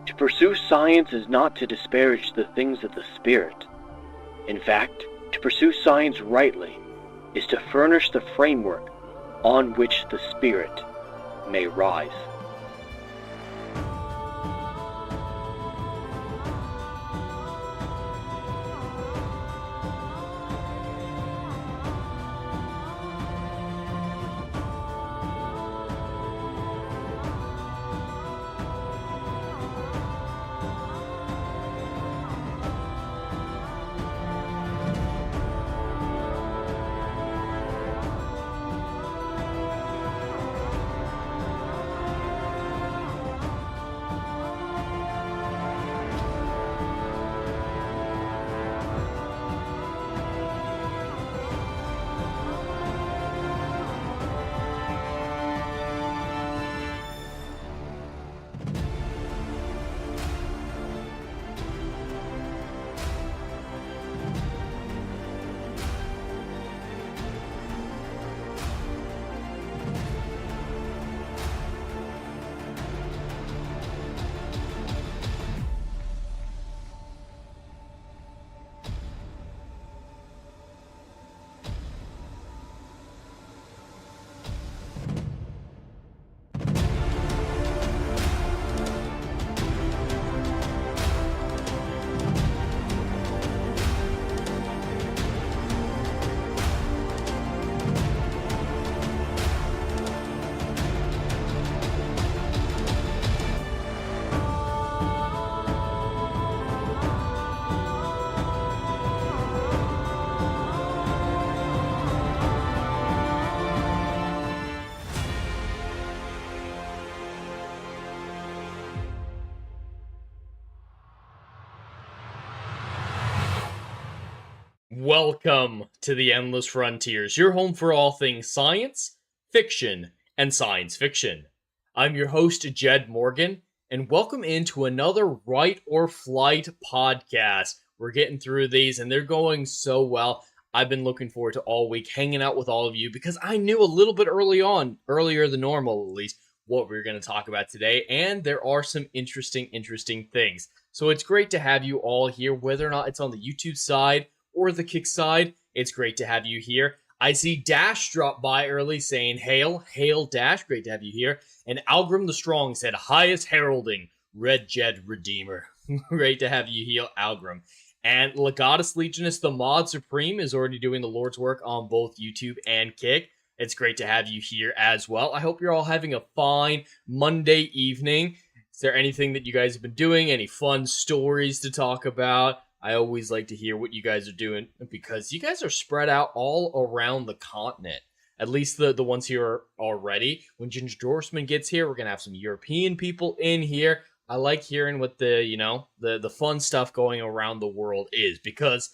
To pursue science is not to disparage the things of the spirit. In fact, to pursue science rightly is to furnish the framework on which the spirit may rise. Welcome to the Endless Frontiers, your home for all things science, fiction, and science fiction. I'm your host, Jed Morgan, and welcome into another Write or Flight podcast. We're getting through these, and they're going so well. I've been looking forward to all week hanging out with all of you because I knew a little bit earlier than normal at least, what we were going to talk about today, and there are some interesting things. So it's great to have you all here, whether or not it's on the YouTube side or the Kick side. It's great to have you here. I see Dash drop by early saying, hail Dash, great to have you here. And Algrim the Strong said, highest heralding, Red Jed Redeemer. Great to have you here, Algrim. And Legatus Legionist the Mod Supreme is already doing the Lord's work on both YouTube and Kick. It's great to have you here as well. I hope you're all having a fine Monday evening. Is there anything that you guys have been doing? Any fun stories to talk about? I always like to hear what you guys are doing because you guys are spread out all around the continent. At least the ones here already. When Ginger Dorsman gets here, we're going to have some European people in here. I like hearing what the fun stuff going around the world is because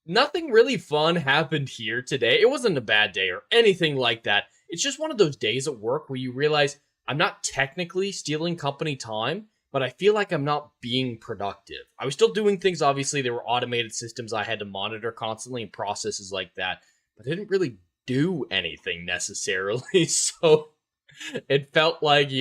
nothing really fun happened here today. It wasn't a bad day or anything like that. It's just one of those days at work where you realize I'm not technically stealing company time, but I feel like I'm not being productive. I was still doing things, obviously. There were automated systems I had to monitor constantly and processes like that, but I didn't really do anything necessarily, so it felt like,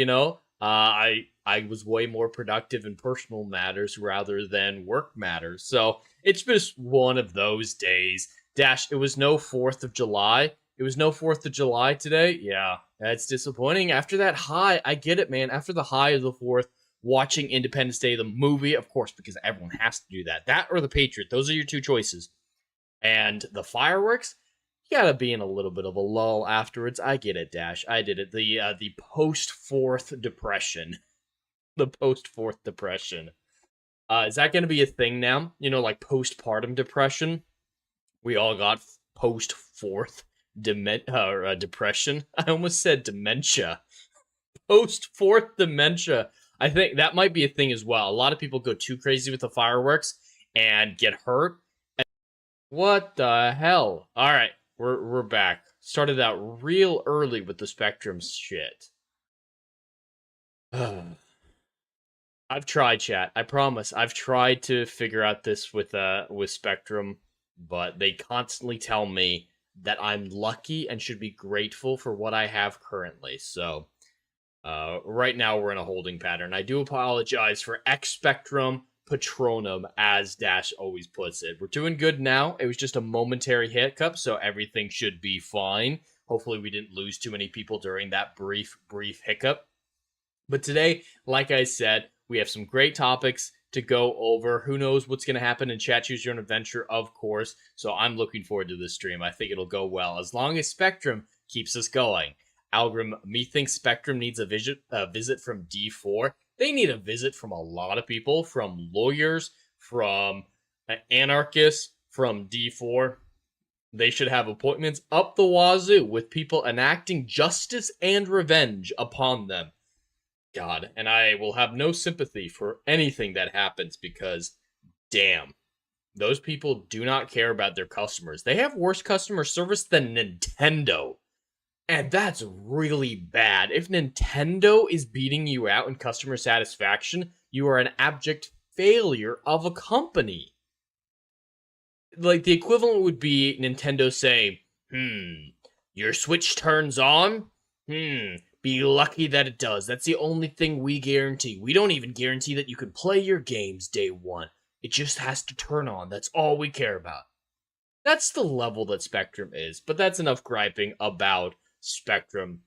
I was way more productive in personal matters rather than work matters, so it's just one of those days. Dash, it was no 4th of July. It was no 4th of July today? Yeah, that's disappointing. After that high, I get it, man. After the high of the 4th, watching Independence Day, the movie, of course, because everyone has to do that. That or The Patriot. Those are your two choices. And the fireworks, you gotta be in a little bit of a lull afterwards. I get it, Dash. I did it. The post-4th depression. The post-4th depression. Is that gonna be a thing now? Like postpartum depression? We all got post-4th depression. I almost said dementia. Post-4th dementia. I think that might be a thing as well. A lot of people go too crazy with the fireworks and get hurt. What the hell? All right, we're back. Started out real early with the Spectrum shit. I've tried, chat. I promise. I've tried to figure out this with Spectrum, but they constantly tell me that I'm lucky and should be grateful for what I have currently. So Right now we're in a holding pattern. I do apologize for X Spectrum Patronum, as Dash always puts it. We're doing good now. It was just a momentary hiccup, so everything should be fine. Hopefully we didn't lose too many people during that brief hiccup. But today, like I said, we have some great topics to go over. Who knows what's going to happen in Chat Choose Your Own Adventure, of course. So I'm looking forward to this stream. I think it'll go well, as long as Spectrum keeps us going. Algrim, methinks Spectrum needs a visit from D4. They need a visit from a lot of people, from lawyers, from anarchists, from D4. They should have appointments up the wazoo with people enacting justice and revenge upon them. God, and I will have no sympathy for anything that happens because, damn, those people do not care about their customers. They have worse customer service than Nintendo. And that's really bad. If Nintendo is beating you out in customer satisfaction, you are an abject failure of a company. Like, the equivalent would be Nintendo saying, your Switch turns on? Be lucky that it does. That's the only thing we guarantee. We don't even guarantee that you can play your games day one. It just has to turn on. That's all we care about. That's the level that Spectrum is, but that's enough griping about Spectrum.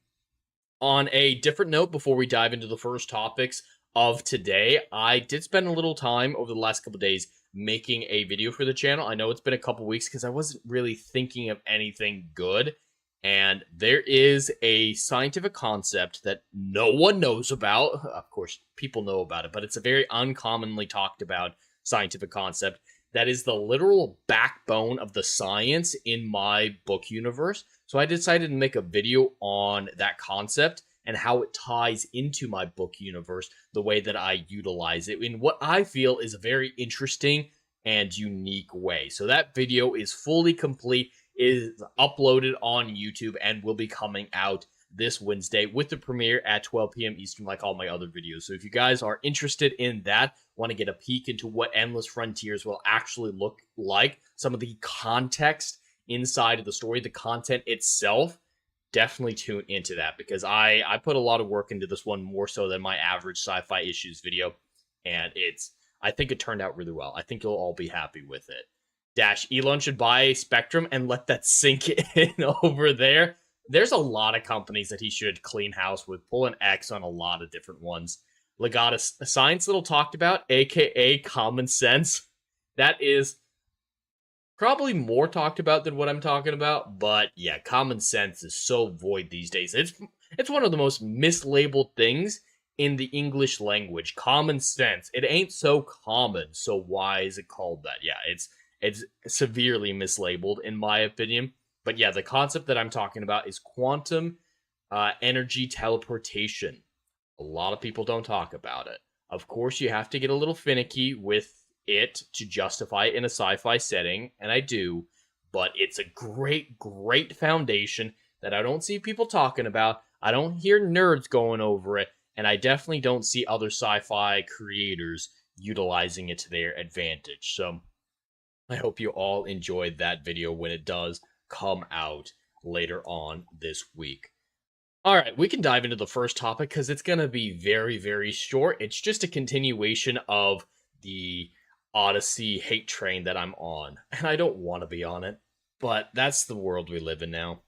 On a different note, before we dive into the first topics of today, I did spend a little time over the last couple days making a video for the channel. I know it's been a couple weeks because I wasn't really thinking of anything good, and there is a scientific concept that no one knows about. Of course, people know about it, but it's a very uncommonly talked about scientific concept that is the literal backbone of the science in my book universe. So I decided to make a video on that concept and how it ties into my book universe, the way that I utilize it in what I feel is a very interesting and unique way. So that video is fully complete, is uploaded on YouTube, and will be coming out this Wednesday with the premiere at 12 p.m. Eastern, like all my other videos. So if you guys are interested in that, want to get a peek into what Endless Frontiers will actually look like, some of the context inside of the story, the content itself, definitely tune into that, because I put a lot of work into this one, more so than my average sci-fi issues video, and I think it turned out really well. I think you'll all be happy with it. Dash, Elon should buy Spectrum and let that sink in over there. There's a lot of companies that he should clean house with, pull an X on a lot of different ones. Legatus, science little talked about, aka common sense. That is probably more talked about than what I'm talking about, but yeah, common sense is so void these days. It's one of the most mislabeled things in the English language. Common sense. It ain't so common, so why is it called that? Yeah, it's severely mislabeled in my opinion. But yeah, the concept that I'm talking about is quantum energy teleportation. A lot of people don't talk about it. Of course, you have to get a little finicky with it to justify it in a sci-fi setting, and I do, but it's a great, great foundation that I don't see people talking about. I don't hear nerds going over it, and I definitely don't see other sci-fi creators utilizing it to their advantage. So I hope you all enjoyed that video when it does come out later on this week. All right, we can dive into the first topic because it's going to be very, very short. It's just a continuation of the Odyssey hate train that I'm on, and I don't want to be on it, but that's the world we live in now.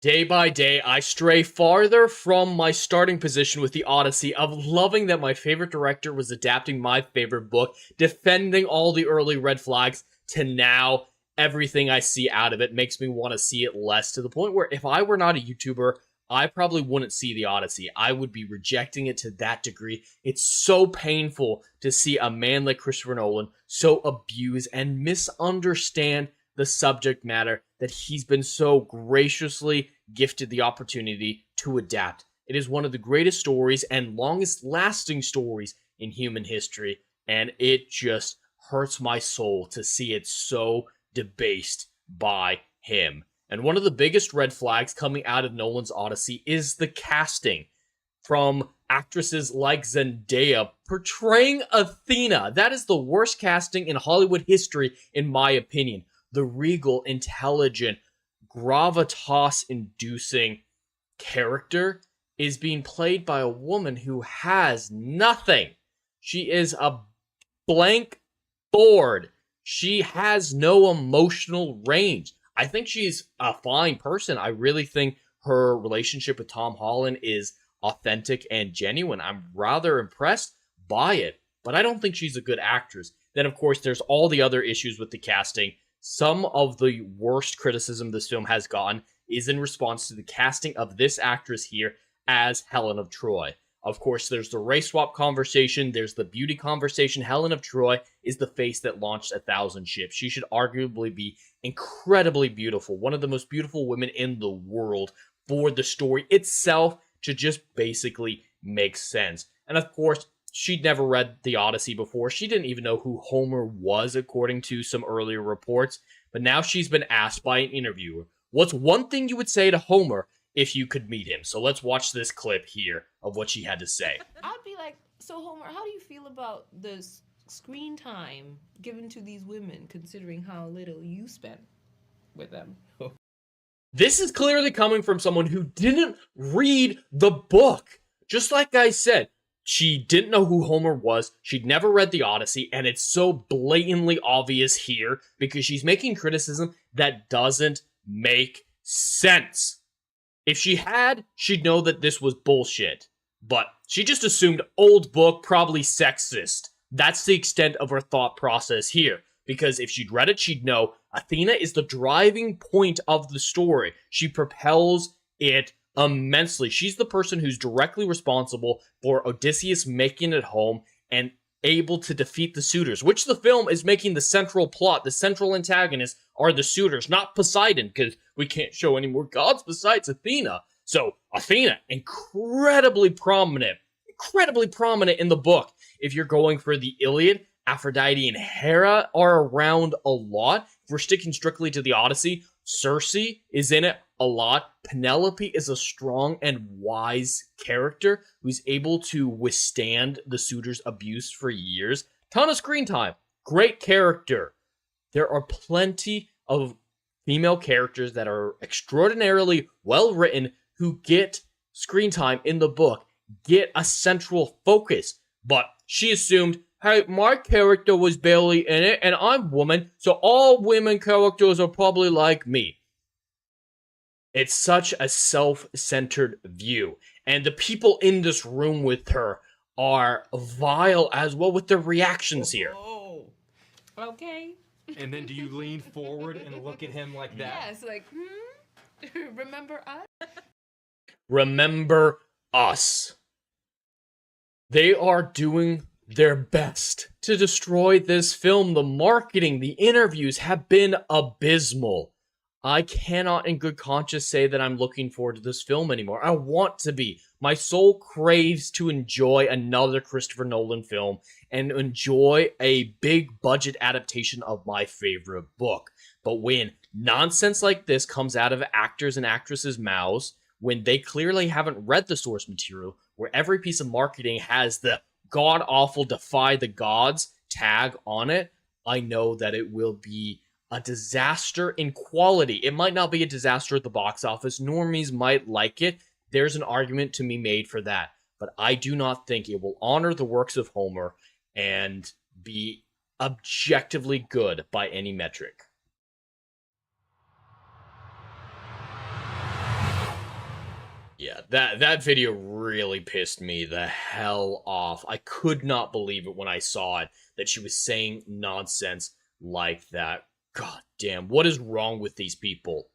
Day by day, I stray farther from my starting position with the Odyssey of loving that my favorite director was adapting my favorite book, defending all the early red flags, to now everything I see out of it makes me want to see it less, to the point where if I were not a YouTuber, I probably wouldn't see the Odyssey. I would be rejecting it to that degree. It's so painful to see a man like Christopher Nolan so abuse and misunderstand the subject matter that he's been so graciously gifted the opportunity to adapt. It is one of the greatest stories and longest lasting stories in human history, and it just hurts my soul to see it so debased by him. And one of the biggest red flags coming out of Nolan's Odyssey is the casting, from actresses like Zendaya portraying Athena. That is the worst casting in Hollywood history, in my opinion. The regal, intelligent, gravitas-inducing character is being played by a woman who has nothing. She is a blank board. She has no emotional range. I think she's a fine person. I really think her relationship with Tom Holland is authentic and genuine. I'm rather impressed by it, but I don't think she's a good actress. Then, of course, there's all the other issues with the casting. Some of the worst criticism this film has gotten is in response to the casting of this actress here as Helen of Troy. Of course, there's the race swap conversation, there's the beauty conversation. Helen of Troy is the face that launched 1,000 ships. She should arguably be incredibly beautiful, one of the most beautiful women in the world, for the story itself to just basically make sense. And of course, she'd never read the Odyssey before. She didn't even know who Homer was, according to some earlier reports. But now she's been asked by an interviewer, what's one thing you would say to Homer if you could meet him? So let's watch this clip here of what she had to say. I'd be like, so Homer, how do you feel about the screen time given to these women, considering how little you spend with them? This is clearly coming from someone who didn't read the book. Just like I said, she didn't know who Homer was, she'd never read the Odyssey, and it's so blatantly obvious here because she's making criticism that doesn't make sense. If she had, she'd know that this was bullshit. But she just assumed old book, probably sexist. That's the extent of her thought process here. Because if she'd read it, she'd know Athena is the driving point of the story. She propels it immensely. She's the person who's directly responsible for Odysseus making it home and able to defeat the suitors, which the film is making the central plot. The central antagonists are the suitors, not Poseidon, because we can't show any more gods besides Athena. So Athena, incredibly prominent in the book. If you're going for the Iliad, Aphrodite and Hera are around a lot. If we're sticking strictly to the Odyssey, Circe is in it a lot. Penelope is a strong and wise character who's able to withstand the suitor's abuse for years. Ton of screen time. Great character. There are plenty of female characters that are extraordinarily well written who get screen time in the book, get a central focus. But she assumed, hey, my character was barely in it, and I'm woman, so all women characters are probably like me. It's such a self-centered view. And the people in this room with her are vile as well with their reactions here. Oh, okay. And then do you lean forward and look at him like that? Yes, like, remember us? Remember us. They are doing their best to destroy this film. The marketing, the interviews have been abysmal. I cannot in good conscience say that I'm looking forward to this film anymore. I want to be. My soul craves to enjoy another Christopher Nolan film and enjoy a big budget adaptation of my favorite book. But when nonsense like this comes out of actors and actresses' mouths, when they clearly haven't read the source material, where every piece of marketing has the god-awful defy the gods tag on it, I know that it will be a disaster in quality. It might not be a disaster at the box office. Normies might like it. There's an argument to be made for that. But I do not think it will honor the works of Homer and be objectively good by any metric. Yeah, that video really pissed me the hell off. I could not believe it when I saw it, that she was saying nonsense like that. God damn, what is wrong with these people?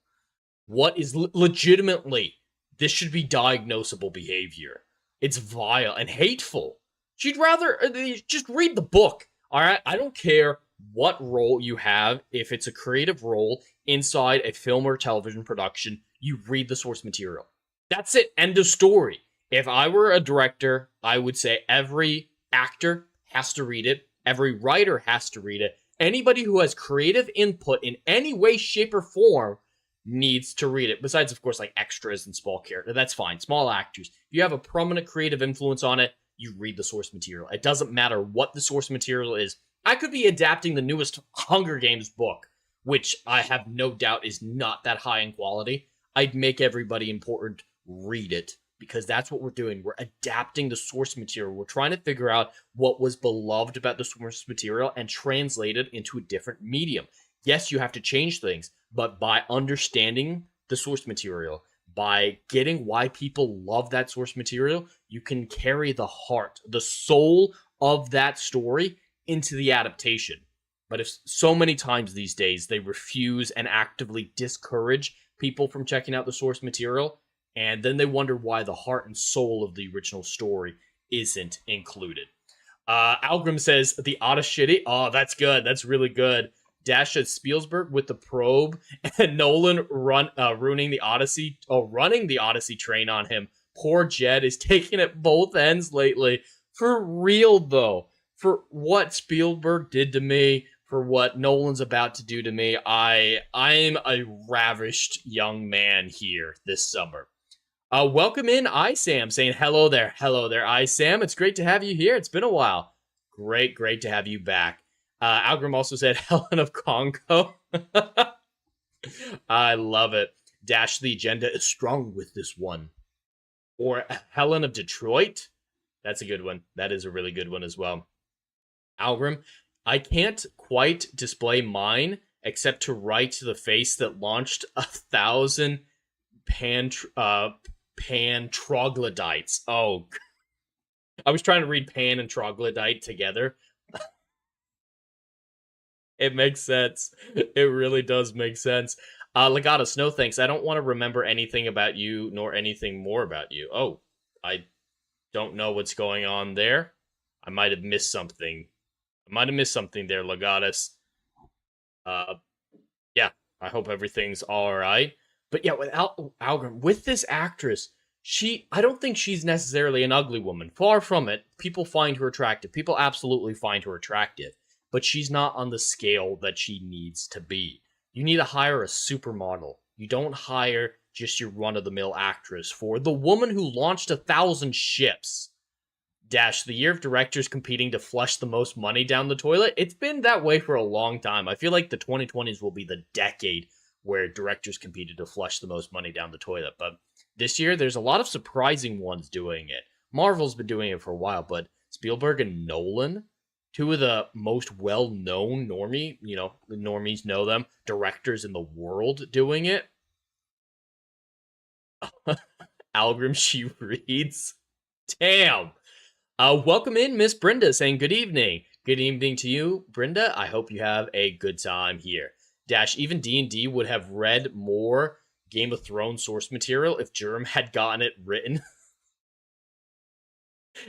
What is legitimately, this should be diagnosable behavior. It's vile and hateful. She'd rather just read the book, alright? I don't care what role you have. If it's a creative role inside a film or television production, you read the source material. That's it. End of story. If I were a director, I would say every actor has to read it. Every writer has to read it. Anybody who has creative input in any way, shape, or form needs to read it. Besides, of course, like extras and small characters. That's fine. Small actors. If you have a prominent creative influence on it, you read the source material. It doesn't matter what the source material is. I could be adapting the newest Hunger Games book. which I have no doubt is not that high in quality, I'd make everybody important read it, because that's what we're doing. We're adapting the source material. We're trying to figure out what was beloved about the source material and translate it into a different medium. Yes, you have to change things, but by understanding the source material, by getting why people love that source material, you can carry the heart, the soul of that story into the adaptation. But if so many times these days they refuse and actively discourage people from checking out the source material, and then they wonder why the heart and soul of the original story isn't included. Algrim says, the Odyssey. Oh, that's good. That's really good. Dash says Spielberg with the probe, and Nolan running the Odyssey train on him. Poor Jed is taking it both ends lately. For real, though. For what Spielberg did to me, for what Nolan's about to do to me, I'm a ravished young man here this summer. Welcome in, iSam, saying hello there, iSam. It's great to have you here. It's been a while. Great to have you back. Algrim also said Helen of Congo. I love it. Dash, the agenda is strong with this one. Or Helen of Detroit. That's a good one. That is a really good one as well. Algrim, I can't quite display mine except to write the face that launched 1,000 pan-troglodytes. Oh, I was trying to read pan and troglodyte together. It makes sense. It really does make sense. Legatus, no thanks. I don't want to remember anything about you, nor anything more about you. Oh, I don't know what's going on there. I might have missed something. There, Legatus. Yeah, I hope everything's alright. But yeah, without Algrim, with this actress, I don't think she's necessarily an ugly woman. Far from it. People find her attractive. People absolutely find her attractive. But she's not on the scale that she needs to be. You need to hire a supermodel. You don't hire just your run-of-the-mill actress for the woman who launched 1,000 ships. Dash, the year of directors competing to flush the most money down the toilet. It's been that way for a long time. I feel like the 2020s will be the decade where directors competed to flush the most money down the toilet. But this year, there's a lot of surprising ones doing it. Marvel's been doing it for a while, but Spielberg and Nolan, two of the most well-known the normies know them, directors in the world doing it. Algrim, she reads. Damn. Welcome in, Miss Brenda, saying good evening. Good evening to you, Brenda. I hope you have a good time here. Dash, even D&D would have read more Game of Thrones source material if Germ had gotten it written.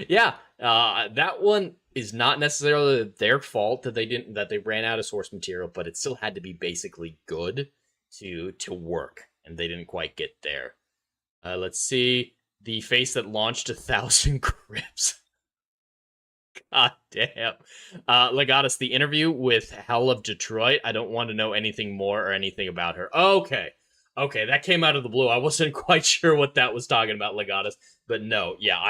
Yeah, that one is not necessarily their fault that they ran out of source material, but it still had to be basically good to work, and they didn't quite get there. Let's see. The face that launched 1,000 crypts. God damn. Legatus, the interview with Hell of Detroit. I don't want to know anything more or anything about her. Okay, that came out of the blue. I wasn't quite sure what that was talking about, Legatus. But no, yeah,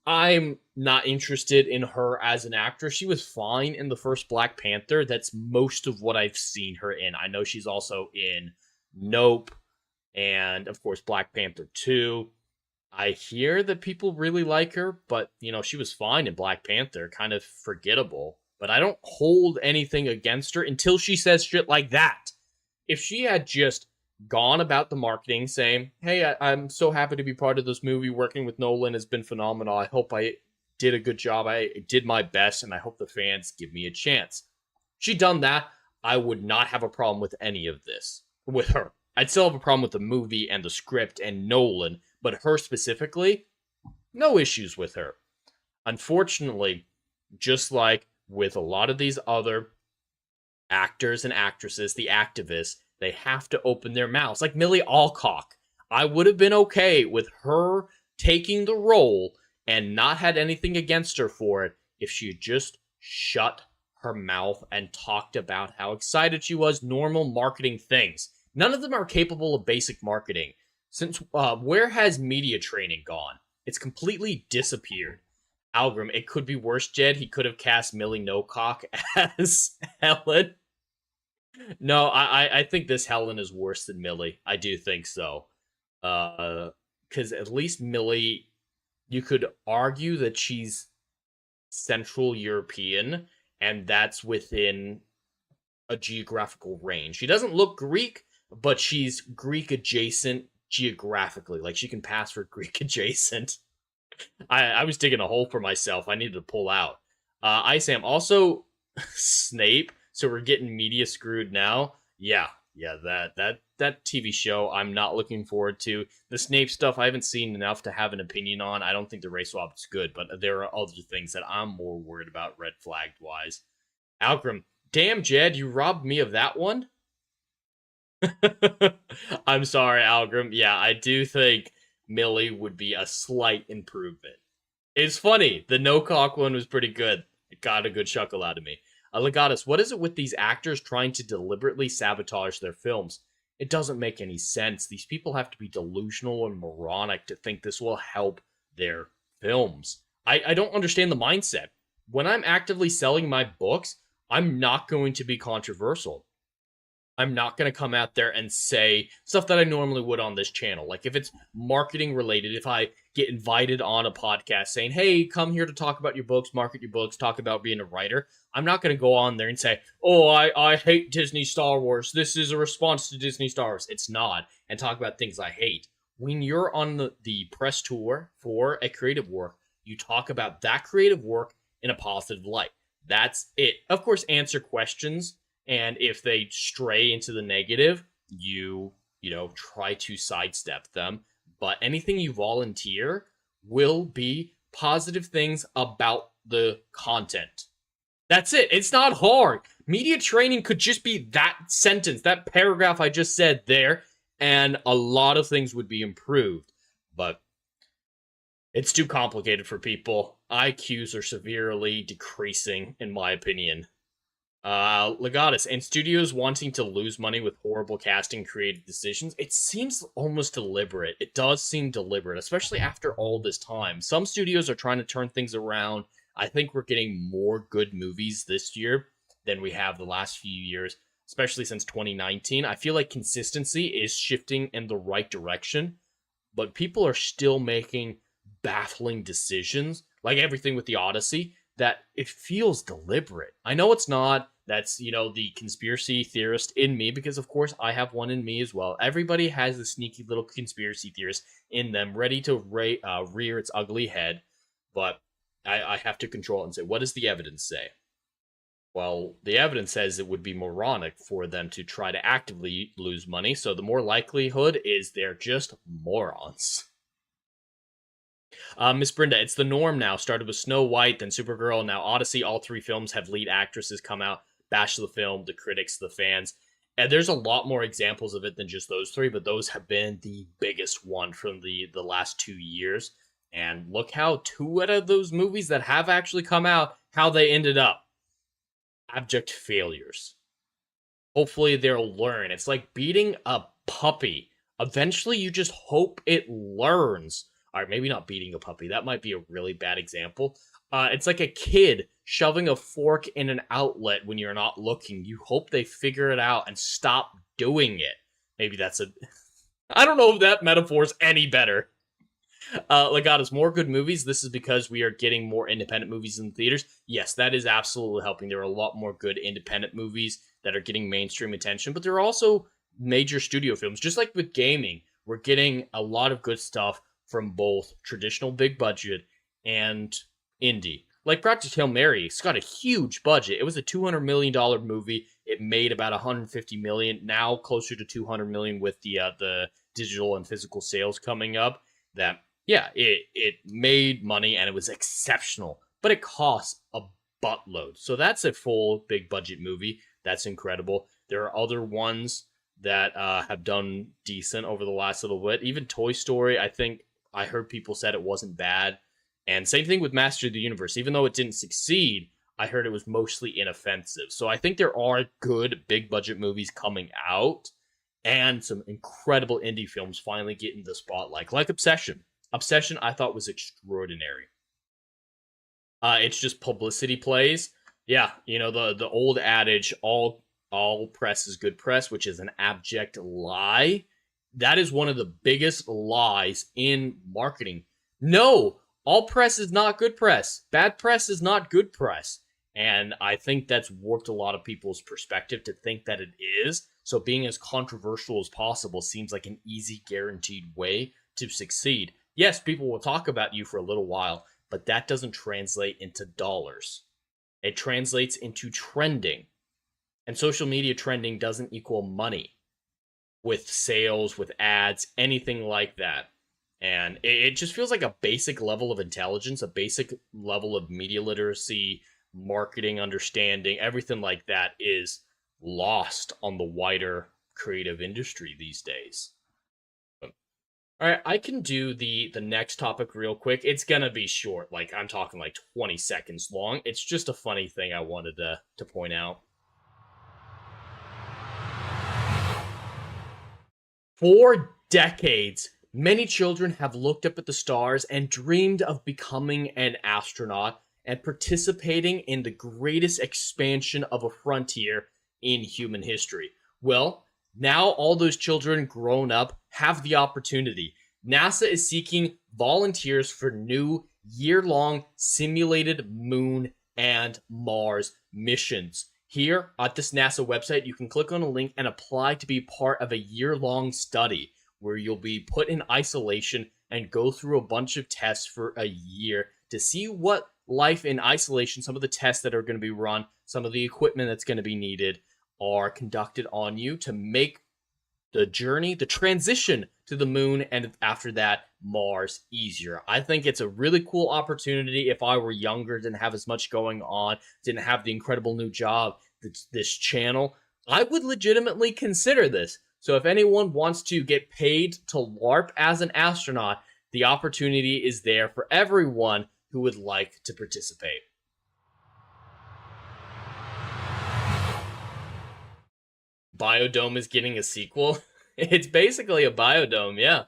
I'm not interested in her as an actress. She was fine in the first Black Panther. That's most of what I've seen her in. I know she's also in Nope, and of course Black Panther 2. I hear that people really like her, but, she was fine in Black Panther, kind of forgettable. But I don't hold anything against her until she says shit like that. If she had just gone about the marketing saying, hey, I'm so happy to be part of this movie, working with Nolan has been phenomenal, I hope I did a good job, I did my best, and I hope the fans give me a chance. She'd done that, I would not have a problem with any of this, with her. I'd still have a problem with the movie and the script and Nolan, but her specifically, no issues with her. Unfortunately, just like with a lot of these other actors and actresses, the activists, they have to open their mouths. Like Millie Alcock. I would have been okay with her taking the role and not had anything against her for it if she had just shut her mouth and talked about how excited she was, normal marketing things. None of them are capable of basic marketing. Since where has media training gone? It's completely disappeared. Algrim, it could be worse, Jed. He could have cast Millie Nocock as Helen. No, I think this Helen is worse than Millie. I do think so. Because at least Millie, you could argue that she's Central European, and that's within a geographical range. She doesn't look Greek, but she's Greek adjacent geographically. Like she can pass for Greek adjacent. I was digging a hole for myself. I needed to pull out. Ice Am also Snape. So we're getting media screwed now. Yeah, that TV show I'm not looking forward to. The Snape stuff I haven't seen enough to have an opinion on. I don't think the race swap is good, but there are other things that I'm more worried about red flagged wise. Algrim, damn Jed, you robbed me of that one. I'm sorry, Algrim. Yeah, I do think Millie would be a slight improvement. It's funny. The no cock one was pretty good. It got a good chuckle out of me. Legatus, what is it with these actors trying to deliberately sabotage their films? It doesn't make any sense. These people have to be delusional and moronic to think this will help their films. I don't understand the mindset. When I'm actively selling my books, I'm not going to be controversial. I'm not going to come out there and say stuff that I normally would on this channel. Like if it's marketing related, if I get invited on a podcast saying, hey, come here to talk about your books, market your books, talk about being a writer, I'm not going to go on there and say, oh, I hate Disney Star Wars. This is a response to Disney Star Wars. It's not. And talk about things I hate. When you're on the press tour for a creative work, you talk about that creative work in a positive light. That's it. Of course, answer questions. And if they stray into the negative, you try to sidestep them. But anything you volunteer will be positive things about the content. That's it. It's not hard. Media training could just be that sentence, that paragraph I just said there, and a lot of things would be improved. But it's too complicated for people. IQs are severely decreasing, in my opinion. Legatus, and studios wanting to lose money with horrible casting creative decisions, it seems almost deliberate. It does seem deliberate, especially after all this time. Some studios are trying to turn things around. I think we're getting more good movies this year than we have the last few years, especially since 2019. I feel like consistency is shifting in the right direction, but people are still making baffling decisions, like everything with the Odyssey, that it feels deliberate. I know it's not. That's, the conspiracy theorist in me, because of course I have one in me as well. Everybody has a sneaky little conspiracy theorist in them, ready to rear its ugly head, but I have to control it and say, what does the evidence say? Well, the evidence says it would be moronic for them to try to actively lose money, so the more likelihood is they're just morons. Miss Brenda, it's the norm now. Started with Snow White, then Supergirl, now Odyssey. All three films have lead actresses come out, bash the film, the critics, the fans. And there's a lot more examples of it than just those three, but those have been the biggest one from the last 2 years. And look how 2 out of those movies that have actually come out, how they ended up. Abject failures. Hopefully they'll learn. It's like beating a puppy. Eventually you just hope it learns. All right, maybe not beating a puppy. That might be a really bad example. It's like a kid shoving a fork in an outlet when you're not looking. You hope they figure it out and stop doing it. Maybe that's a... I don't know if that metaphor's any better. Legatus, more good movies. This is because we are getting more independent movies in the theaters. Yes, that is absolutely helping. There are a lot more good independent movies that are getting mainstream attention, but there are also major studio films. Just like with gaming, we're getting a lot of good stuff from both traditional big budget and indie. Like Project Hail Mary, it's got a huge budget. It was a $200 million movie. It made about $150 million, now closer to $200 million with the digital and physical sales coming up. That, yeah, it made money and it was exceptional, but it costs a buttload. So that's a full big budget movie. That's incredible. There are other ones that have done decent over the last little bit. Even Toy Story, I think I heard people said it wasn't bad. And same thing with Master of the Universe. Even though it didn't succeed, I heard it was mostly inoffensive. So I think there are good big budget movies coming out and some incredible indie films finally getting the spotlight. Like Obsession. Obsession I thought was extraordinary. It's just publicity plays. Yeah, the old adage, all all press is good press, which is an abject lie. That is one of the biggest lies in marketing. No, all press is not good press. Bad press is not good press. And I think that's warped a lot of people's perspective to think that it is. So being as controversial as possible seems like an easy, guaranteed way to succeed. Yes, people will talk about you for a little while, but that doesn't translate into dollars. It translates into trending. And social media trending doesn't equal money with sales, with ads, anything like that. And it just feels like a basic level of intelligence, a basic level of media literacy, marketing understanding, everything like that is lost on the wider creative industry these days. All right, I can do the next topic real quick. It's gonna be short, like I'm talking like 20 seconds long. It's just a funny thing I wanted to point out. For decades, many children have looked up at the stars and dreamed of becoming an astronaut and participating in the greatest expansion of a frontier in human history. Well, now all those children grown up have the opportunity. NASA is seeking volunteers for new year-long simulated moon and Mars missions. Here at this NASA website, you can click on a link and apply to be part of a year-long study where you'll be put in isolation and go through a bunch of tests for a year to see what life in isolation, some of the tests that are going to be run, some of the equipment that's going to be needed are conducted on you to make the journey, the transition to the moon, and after that, Mars easier. I think it's a really cool opportunity. If I were younger, didn't have as much going on, didn't have the incredible new job, this channel, I would legitimately consider this. So if anyone wants to get paid to LARP as an astronaut, the opportunity is there for everyone who would like to participate. Biodome is getting a sequel. It's basically a biodome, yeah.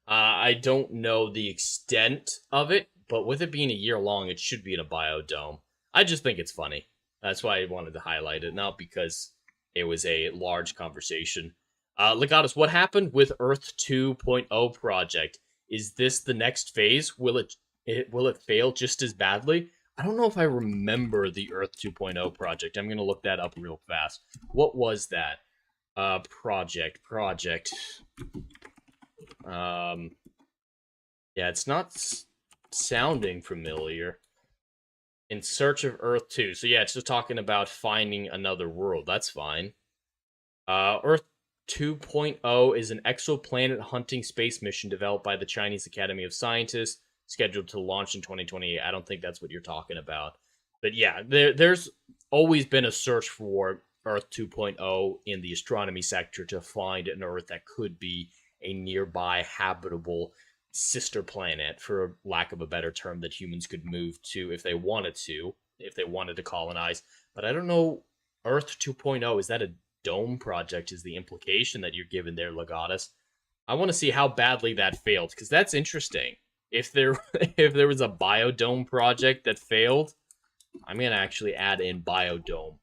I don't know the extent of it, but with it being a year long, it should be in a biodome. I just think it's funny. That's why I wanted to highlight it, not because it was a large conversation. Legatus, what happened with Earth 2.0 project? Is this the next phase? Will it fail just as badly? I don't know if I remember the Earth 2.0 project. I'm going to look that up real fast. What was that? Project. Yeah, it's not sounding familiar. In Search of Earth 2. So yeah, it's just talking about finding another world. That's fine. Earth 2.0 is an exoplanet hunting space mission developed by the Chinese Academy of Scientists, scheduled to launch in 2028. I don't think that's what you're talking about. But yeah, there's always been a search for Earth 2.0 in the astronomy sector to find an Earth that could be a nearby habitable sister planet, for lack of a better term, that humans could move to if they wanted to colonize. But I don't know, Earth 2.0, is that a dome project is the implication that you're given there, Legatus. I want to see how badly that failed, because that's interesting. If there was a biodome project that failed, I'm going to actually add in biodome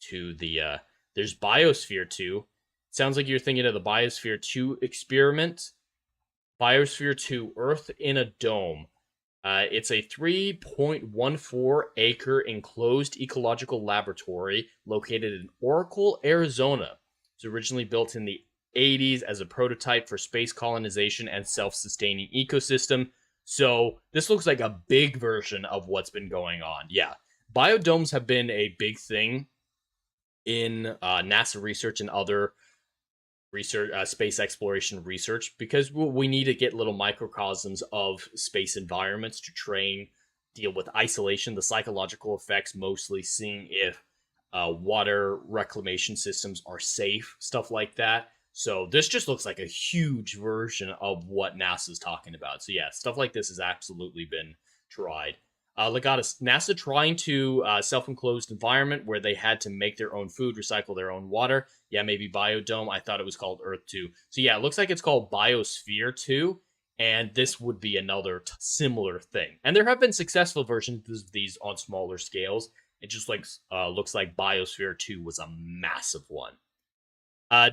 to the, there's Biosphere 2. Sounds like you're thinking of the Biosphere 2 experiment. Biosphere 2, Earth in a Dome. It's a 3.14 acre enclosed ecological laboratory located in Oracle, Arizona. It was originally built in the 80s as a prototype for space colonization and self-sustaining ecosystem. So this looks like a big version of what's been going on. Yeah, biodomes have been a big thing in NASA research and other research, space exploration research, because we need to get little microcosms of space environments to deal with isolation, the psychological effects, mostly seeing if water reclamation systems are safe, stuff like that. So this just looks like a huge version of what NASA's talking about. So yeah, stuff like this has absolutely been tried. Legatus, NASA trying to self-enclosed environment where they had to make their own food, recycle their own water. Yeah, maybe Biodome. I thought it was called Earth 2. So yeah, it looks like it's called Biosphere 2, and this would be another similar thing. And there have been successful versions of these on smaller scales. It just like looks like Biosphere 2 was a massive one.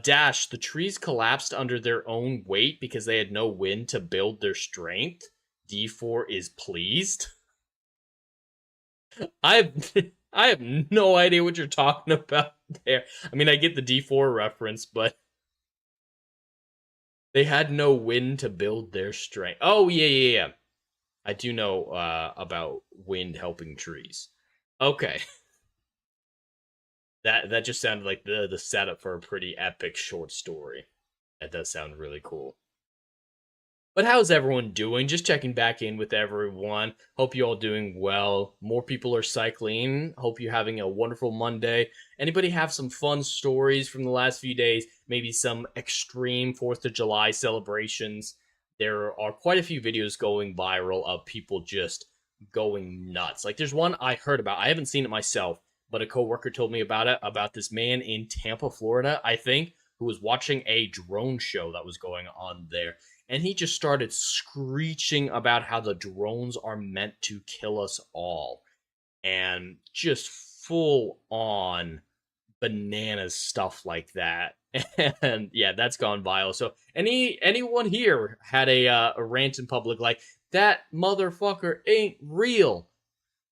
Dash, the trees collapsed under their own weight because they had no wind to build their strength. D4 is pleased. I have I have no idea what you're talking about there. I mean, I get the D4 reference, but they had no wind to build their strength. Oh, yeah. I do know about wind helping trees. Okay. That just sounded like the setup for a pretty epic short story. That does sound really cool. But how's everyone doing? Just checking back in with everyone. Hope you all doing well. More people are cycling. Hope you're having a wonderful Monday. Anybody have some fun stories from the last few days? Maybe some extreme 4th of July celebrations. There are quite a few videos going viral of people just going nuts. Like there's one I heard about. I haven't seen it myself, but a coworker told me about it, about this man in Tampa, Florida, I think, who was watching a drone show that was going on there. And he just started screeching about how the drones are meant to kill us all. And just full on bananas stuff like that. And yeah, that's gone viral. So anyone here had a rant in public like, that motherfucker ain't real?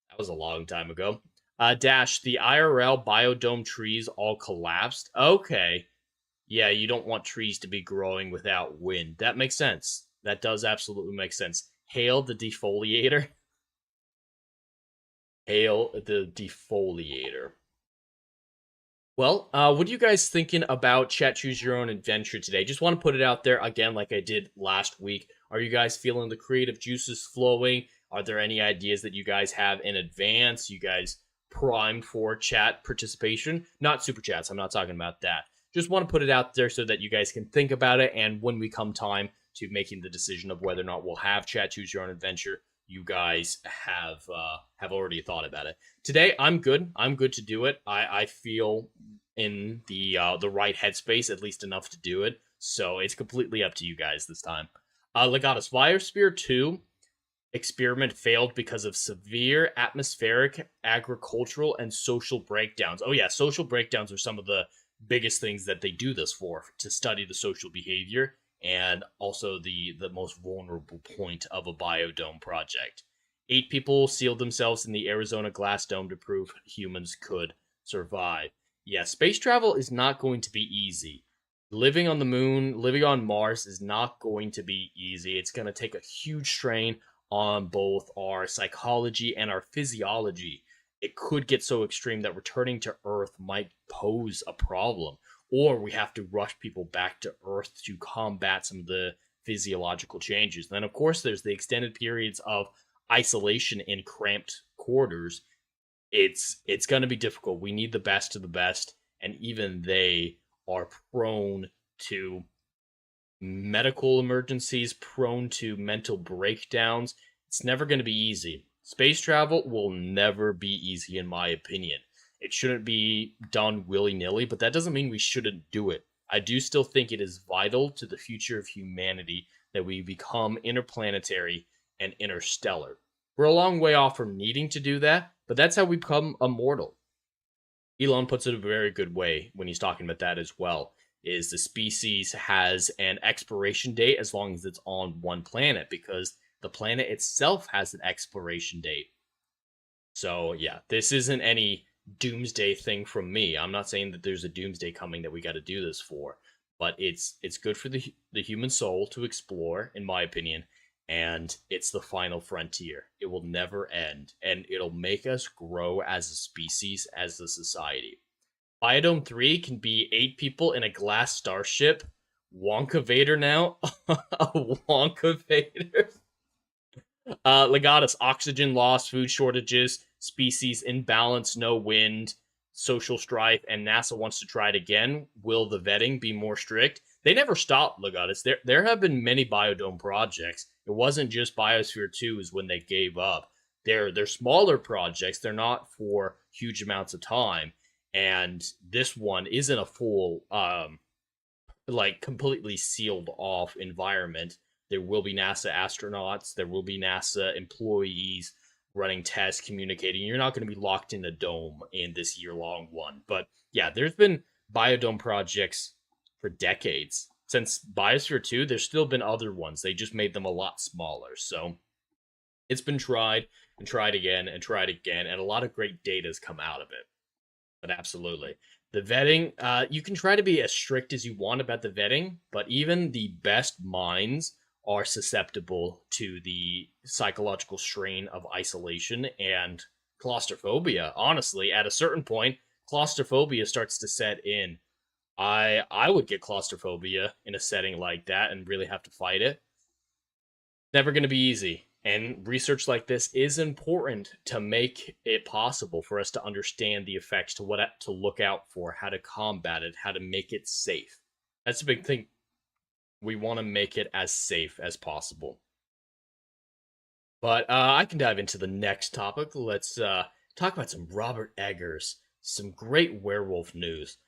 That was a long time ago. Dash, the IRL biodome trees all collapsed. Okay. Yeah, you don't want trees to be growing without wind. That makes sense. That does absolutely make sense. Hail the defoliator. Hail the defoliator. Well, what are you guys thinking about Chat Choose Your Own Adventure today? Just want to put it out there again like I did last week. Are you guys feeling the creative juices flowing? Are there any ideas that you guys have in advance? You guys primed for chat participation? Not super chats, I'm not talking about that. Just want to put it out there so that you guys can think about it, and when we come time to making the decision of whether or not we'll have Chat Choose Your Own Adventure, you guys have already thought about it. Today, I'm good. I'm good to do it. I feel in the right headspace, at least enough to do it. So it's completely up to you guys this time. Legatus, Biosphere 2 experiment failed because of severe atmospheric, agricultural, and social breakdowns. Oh yeah, social breakdowns are some of the biggest things that they do this for, to study the social behavior and also the most vulnerable point of a biodome project. 8 people sealed themselves in the Arizona glass dome to prove humans could survive. Yeah, space travel is not going to be easy. Living on the moon, living on Mars is not going to be easy. It's going to take a huge strain on both our psychology and our physiology. It could get so extreme that returning to Earth might pose a problem, or we have to rush people back to Earth to combat some of the physiological changes. Then, of course, there's the extended periods of isolation in cramped quarters. It's going to be difficult. We need the best of the best, and even they are prone to medical emergencies, prone to mental breakdowns. It's never going to be easy. Space travel will never be easy, in my opinion. It shouldn't be done willy-nilly, but that doesn't mean we shouldn't do it. I do still think it is vital to the future of humanity that we become interplanetary and interstellar. We're a long way off from needing to do that, but that's how we become immortal. Elon puts it a very good way when he's talking about that as well, is the species has an expiration date as long as it's on one planet, because the planet itself has an expiration date. So yeah, this isn't any doomsday thing from me. I'm not saying that there's a doomsday coming that we got to do this for, but it's good for the human soul to explore, in my opinion, and it's the final frontier. It will never end, and it'll make us grow as a species, as a society. Biodome 3 can be 8 people in a glass starship. Wonka Vader now. Wonka Vader. Legatus, oxygen loss, food shortages, species imbalance, no wind, social strife, and NASA wants to try it again. Will the vetting be more strict? They never stopped, Legatus. There have been many biodome projects. It wasn't just Biosphere 2 is when they gave up. They're smaller projects. They're not for huge amounts of time. And this one isn't a full, completely sealed off environment. There will be NASA astronauts. There will be NASA employees. running tests, communicating. You're not going to be locked in a dome in this year-long one. But yeah, there's been biodome projects for decades. Since Biosphere 2, there's still been other ones. They just made them a lot smaller. So it's been tried and tried again and tried again, and a lot of great data has come out of it. But absolutely. The vetting, you can try to be as strict as you want about the vetting, but even the best minds are susceptible to the psychological strain of isolation and claustrophobia. Honestly, at a certain point, claustrophobia starts to set in. I would get claustrophobia in a setting like that and really have to fight it. Never going to be easy. And research like this is important to make it possible for us to understand the effects, to what to look out for, how to combat it, how to make it safe. That's a big thing. We want to make it as safe as possible. But I can dive into the next topic. Let's talk about some Robert Eggers. Some great werewolf news.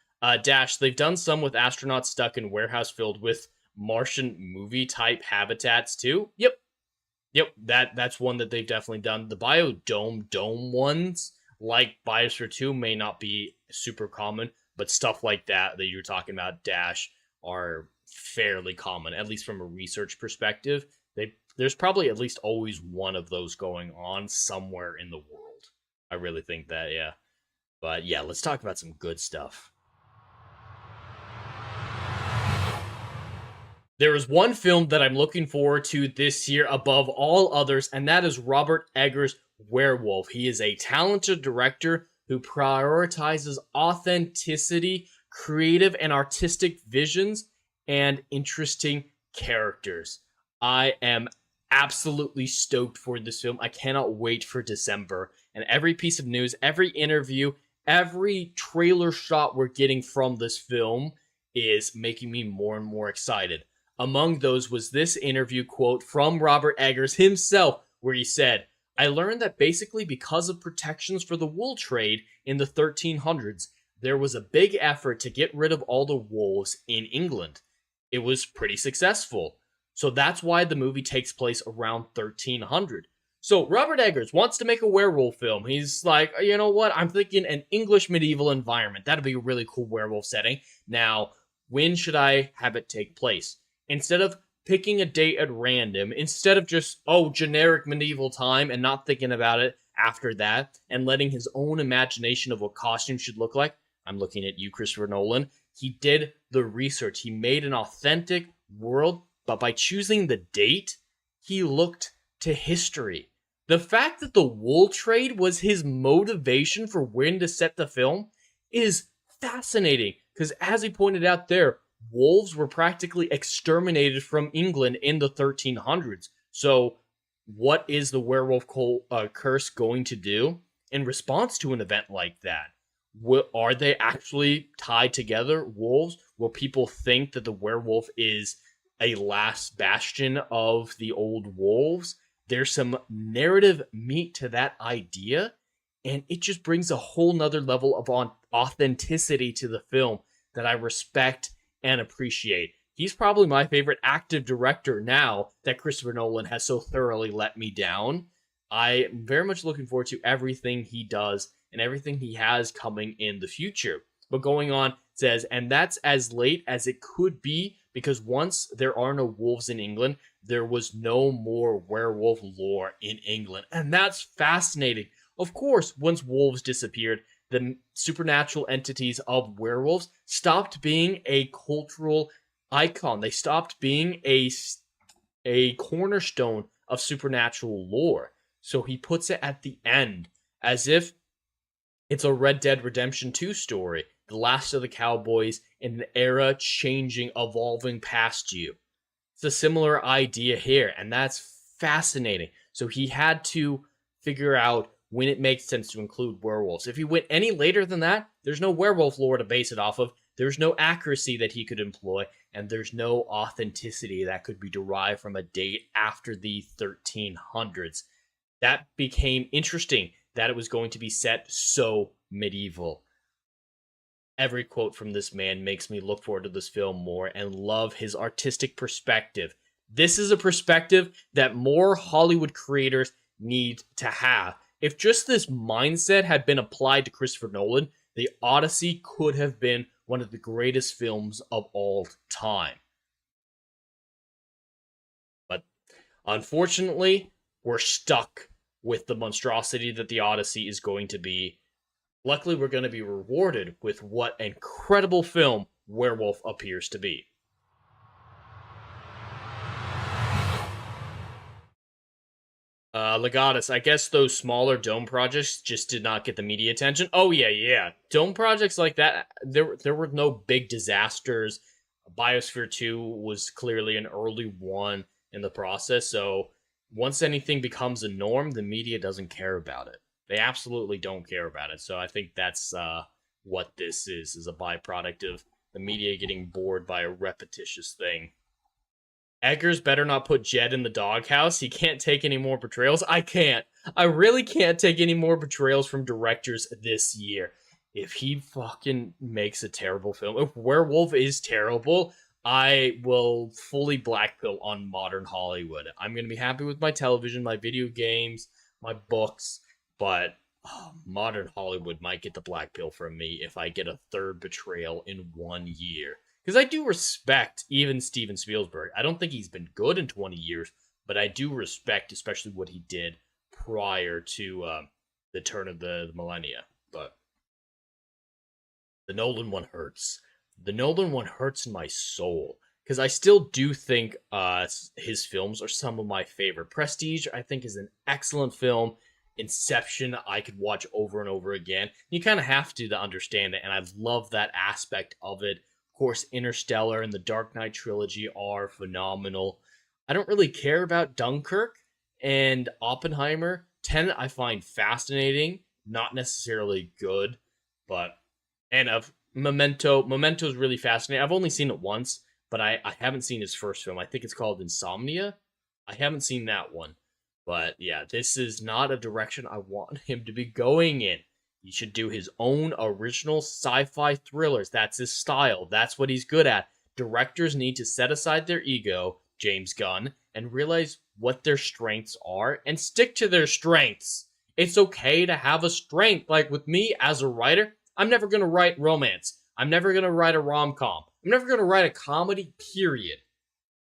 Dash, they've done some with astronauts stuck in warehouse filled with Martian movie-type habitats too. Yep, that's one that they've definitely done. The biodome dome ones, like Biosphere 2, may not be super common, but stuff like that you're talking about, Dash, are fairly common, at least from a research perspective. There's probably at least always one of those going on somewhere in the world. I really think that, yeah. But yeah, let's talk about some good stuff. There is one film that I'm looking forward to this year above all others, and that is Robert Eggers' Werewolf. He is a talented director who prioritizes authenticity, creative and artistic visions, and interesting characters. I am absolutely stoked for this film. I cannot wait for December. And every piece of news, every interview, every trailer shot we're getting from this film is making me more and more excited. Among those was this interview quote from Robert Eggers himself, where he said, "I learned that basically because of protections for the wool trade in the 1300s, there was a big effort to get rid of all the wolves in England. It was pretty successful. So that's why the movie takes place around 1300. So Robert Eggers wants to make a werewolf film. He's like, you know what? I'm thinking an English medieval environment. That'd be a really cool werewolf setting. Now, when should I have it take place? Instead of picking a date at random, instead of just, generic medieval time and not thinking about it after that, and letting his own imagination of what costumes should look like, I'm looking at you, Christopher Nolan. He did the research. He made an authentic world, but by choosing the date, he looked to history. The fact that the wool trade was his motivation for when to set the film is fascinating, because as he pointed out there, wolves were practically exterminated from England in the 1300s. So what is the werewolf curse going to do in response to an event like that? Are they actually tied together, wolves? Will people think that the werewolf is a last bastion of the old wolves? There's some narrative meat to that idea, and it just brings a whole nother level of authenticity to the film that I respect and appreciate. He's probably my favorite active director now that Christopher Nolan has so thoroughly let me down. I am very much looking forward to everything he does and everything he has coming in the future. But going on, it says, and that's as late as it could be, because once there are no wolves in England, there was no more werewolf lore in England. And that's fascinating. Of course, once wolves disappeared, the supernatural entities of werewolves stopped being a cultural icon. They stopped being a cornerstone of supernatural lore. So he puts it at the end, as if it's a Red Dead Redemption 2 story. The last of the cowboys in an era changing, evolving past you. It's a similar idea here, and that's fascinating. So he had to figure out when it makes sense to include werewolves. If he went any later than that, there's no werewolf lore to base it off of, there's no accuracy that he could employ, and there's no authenticity that could be derived from a date after the 1300s. That became interesting, that it was going to be set so medieval. Every quote from this man makes me look forward to this film more and love his artistic perspective. This is a perspective that more Hollywood creators need to have. If just this mindset had been applied to Christopher Nolan, The Odyssey could have been one of the greatest films of all time. But unfortunately, we're stuck with the monstrosity that The Odyssey is going to be. Luckily, we're going to be rewarded with what an incredible film Werewolf appears to be. Legatus, I guess those smaller dome projects just did not get the media attention. Oh, yeah. Dome projects like that, there were no big disasters. Biosphere 2 was clearly an early one in the process, so once anything becomes a norm, the media doesn't care about it. They absolutely don't care about it, so I think that's what this is a byproduct of the media getting bored by a repetitious thing. Eggers better not put Jed in the doghouse. He can't take any more portrayals. I can't. I really can't take any more portrayals from directors this year. If he fucking makes a terrible film, if Werewolf is terrible, I will fully blackpill on modern Hollywood. I'm going to be happy with my television, my video games, my books, but modern Hollywood might get the black pill from me if I get a third betrayal in 1 year. Because I do respect even Steven Spielberg. I don't think he's been good in 20 years, but I do respect especially what he did prior to the turn of the millennia. But the Nolan one hurts. The Nolan one hurts in my soul. Because I still do think his films are some of my favorite. Prestige, I think, is an excellent film. Inception, I could watch over and over again. You kind of have to understand it, and I love that aspect of it. Of course, Interstellar and the Dark Knight trilogy are phenomenal. I don't really care about Dunkirk and Oppenheimer. Tenet I find fascinating, not necessarily good, but and of Memento is really fascinating. I've only seen it once, but I haven't seen his first film. I think it's called Insomnia. I haven't seen that one. But yeah, this is not a direction I want him to be going in. He should do his own original sci-fi thrillers. That's his style. That's what he's good at. Directors need to set aside their ego, James Gunn, and realize what their strengths are and stick to their strengths. It's okay to have a strength. Like with me as a writer, I'm never going to write romance. I'm never going to write a rom-com. I'm never going to write a comedy, period.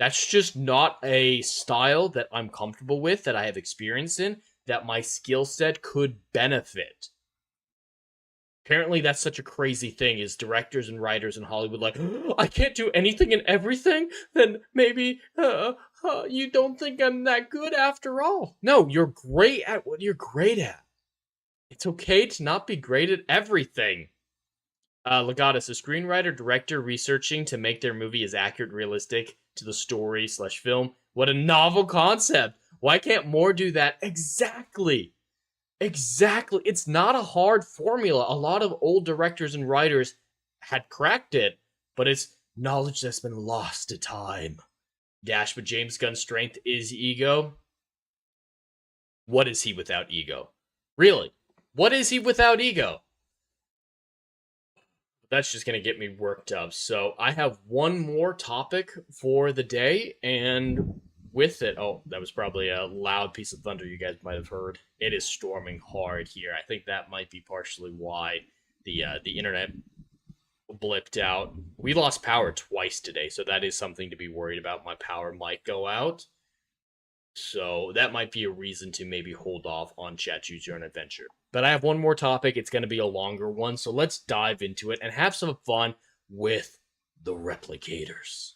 That's just not a style that I'm comfortable with, that I have experience in, that my skill set could benefit. Apparently that's such a crazy thing, is directors and writers in Hollywood like, I can't do anything and everything? Then maybe you don't think I'm that good after all. No, you're great at what you're great at. It's okay to not be great at everything. Legatus, a screenwriter, director researching to make their movie as accurate, realistic to the story/film. What a novel concept. Why can't more do that? Exactly. It's not a hard formula. A lot of old directors and writers had cracked it, but it's knowledge that's been lost to time. Dash, but James Gunn's strength is ego. What is he without ego? Really? What is he without ego? That's just going to get me worked up. So I have one more topic for the day, and with it, oh, that was probably a loud piece of thunder you guys might have heard. It is storming hard here. I think that might be partially why the internet blipped out. We lost power twice today, so that is something to be worried about. My power might go out. So that might be a reason to maybe hold off on Chat Choose Your Own Adventure. But I have one more topic. It's going to be a longer one, so let's dive into it and have some fun with the Replicators.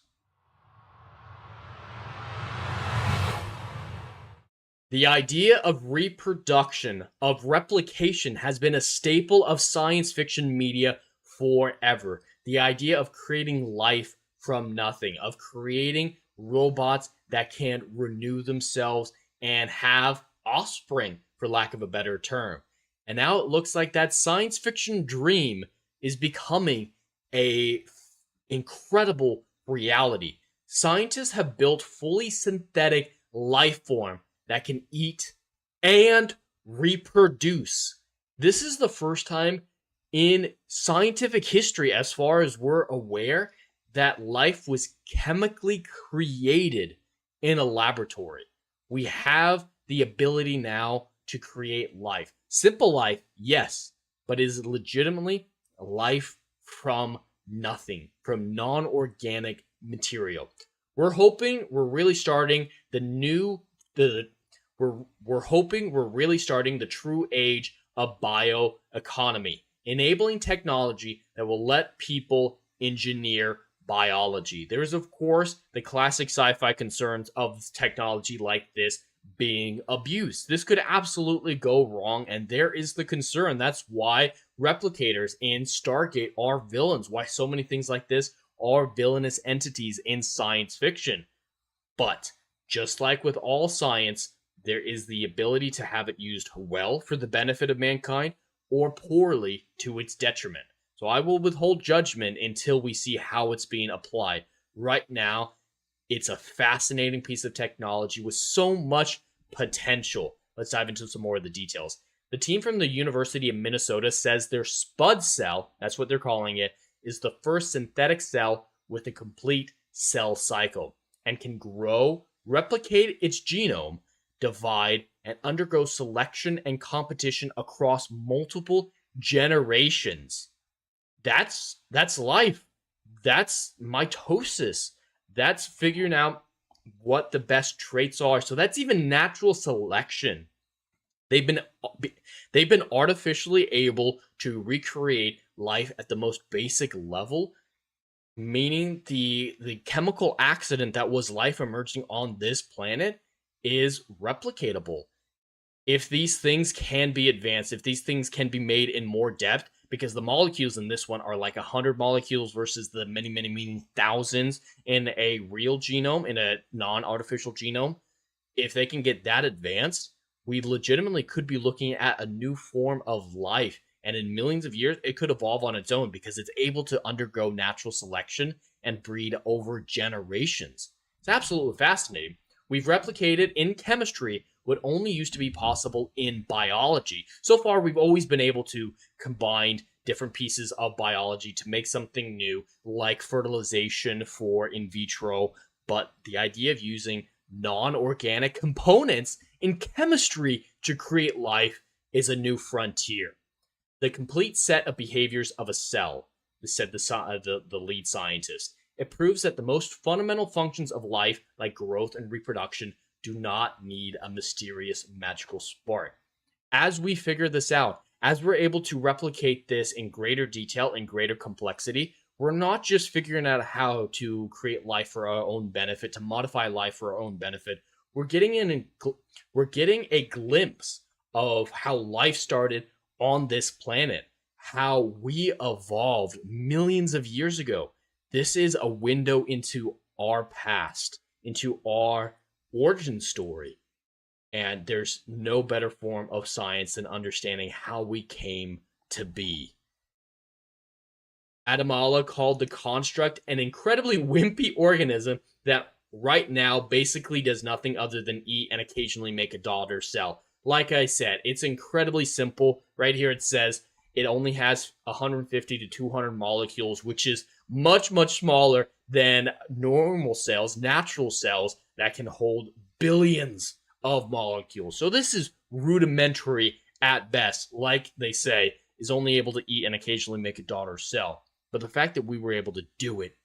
The idea of reproduction, of replication, has been a staple of science fiction media forever. The idea of creating life from nothing, of creating robots that can renew themselves and have offspring, for lack of a better term. And now it looks like that science fiction dream is becoming a incredible reality. Scientists have built fully synthetic life form that can eat and reproduce. This is the first time in scientific history, as far as we're aware, that life was chemically created in a laboratory. We have the ability now to create life. Simple life, yes, but is it legitimately life from nothing, from non-organic material. We're hoping we're really starting we're hoping we're really starting the true age of bioeconomy, enabling technology that will let people engineer biology. There's, of course, the classic sci-fi concerns of technology like this being abused. This could absolutely go wrong, and there is the concern. That's why replicators in Stargate are villains, why so many things like this are villainous entities in science fiction. But just like with all science, there is the ability to have it used well for the benefit of mankind or poorly to its detriment. So I will withhold judgment until we see how it's being applied. Right now, it's a fascinating piece of technology with so much potential. Let's dive into some more of the details. The team from the University of Minnesota says their SpudCell, that's what they're calling it, is the first synthetic cell with a complete cell cycle and can grow, replicate its genome, divide, and undergo selection and competition across multiple generations. That's life. That's mitosis. That's figuring out what the best traits are. So that's even natural selection. They've been artificially able to recreate life at the most basic level, meaning the chemical accident that was life emerging on this planet is replicatable. If these things can be advanced, if these things can be made in more depth, because the molecules in this one are like 100 molecules versus the many thousands in a real genome, in a non-artificial genome. If they can get that advanced, we legitimately could be looking at a new form of life. And in millions of years, it could evolve on its own because it's able to undergo natural selection and breed over generations. It's absolutely fascinating. We've replicated in chemistry what only used to be possible in biology. So far, we've always been able to combine different pieces of biology to make something new, like fertilization for in vitro, but the idea of using non-organic components in chemistry to create life is a new frontier. The complete set of behaviors of a cell, said the lead scientist. It proves that the most fundamental functions of life, like growth and reproduction, do not need a mysterious magical spark. As we figure this out, as we're able to replicate this in greater detail and greater complexity, we're not just figuring out how to create life for our own benefit, to modify life for our own benefit. We're getting a glimpse of how life started on this planet, how we evolved millions of years ago. This is a window into our past, into our origin story. And there's no better form of science than understanding how we came to be. Adewale called the construct an incredibly wimpy organism that right now basically does nothing other than eat and occasionally make a daughter cell. Like I said, it's incredibly simple. Right here it says it only has 150 to 200 molecules, which is much smaller than normal cells, natural cells that can hold billions of molecules. So this is rudimentary at best. Like they say, is only able to eat and occasionally make a daughter cell. But the fact that we were able to do it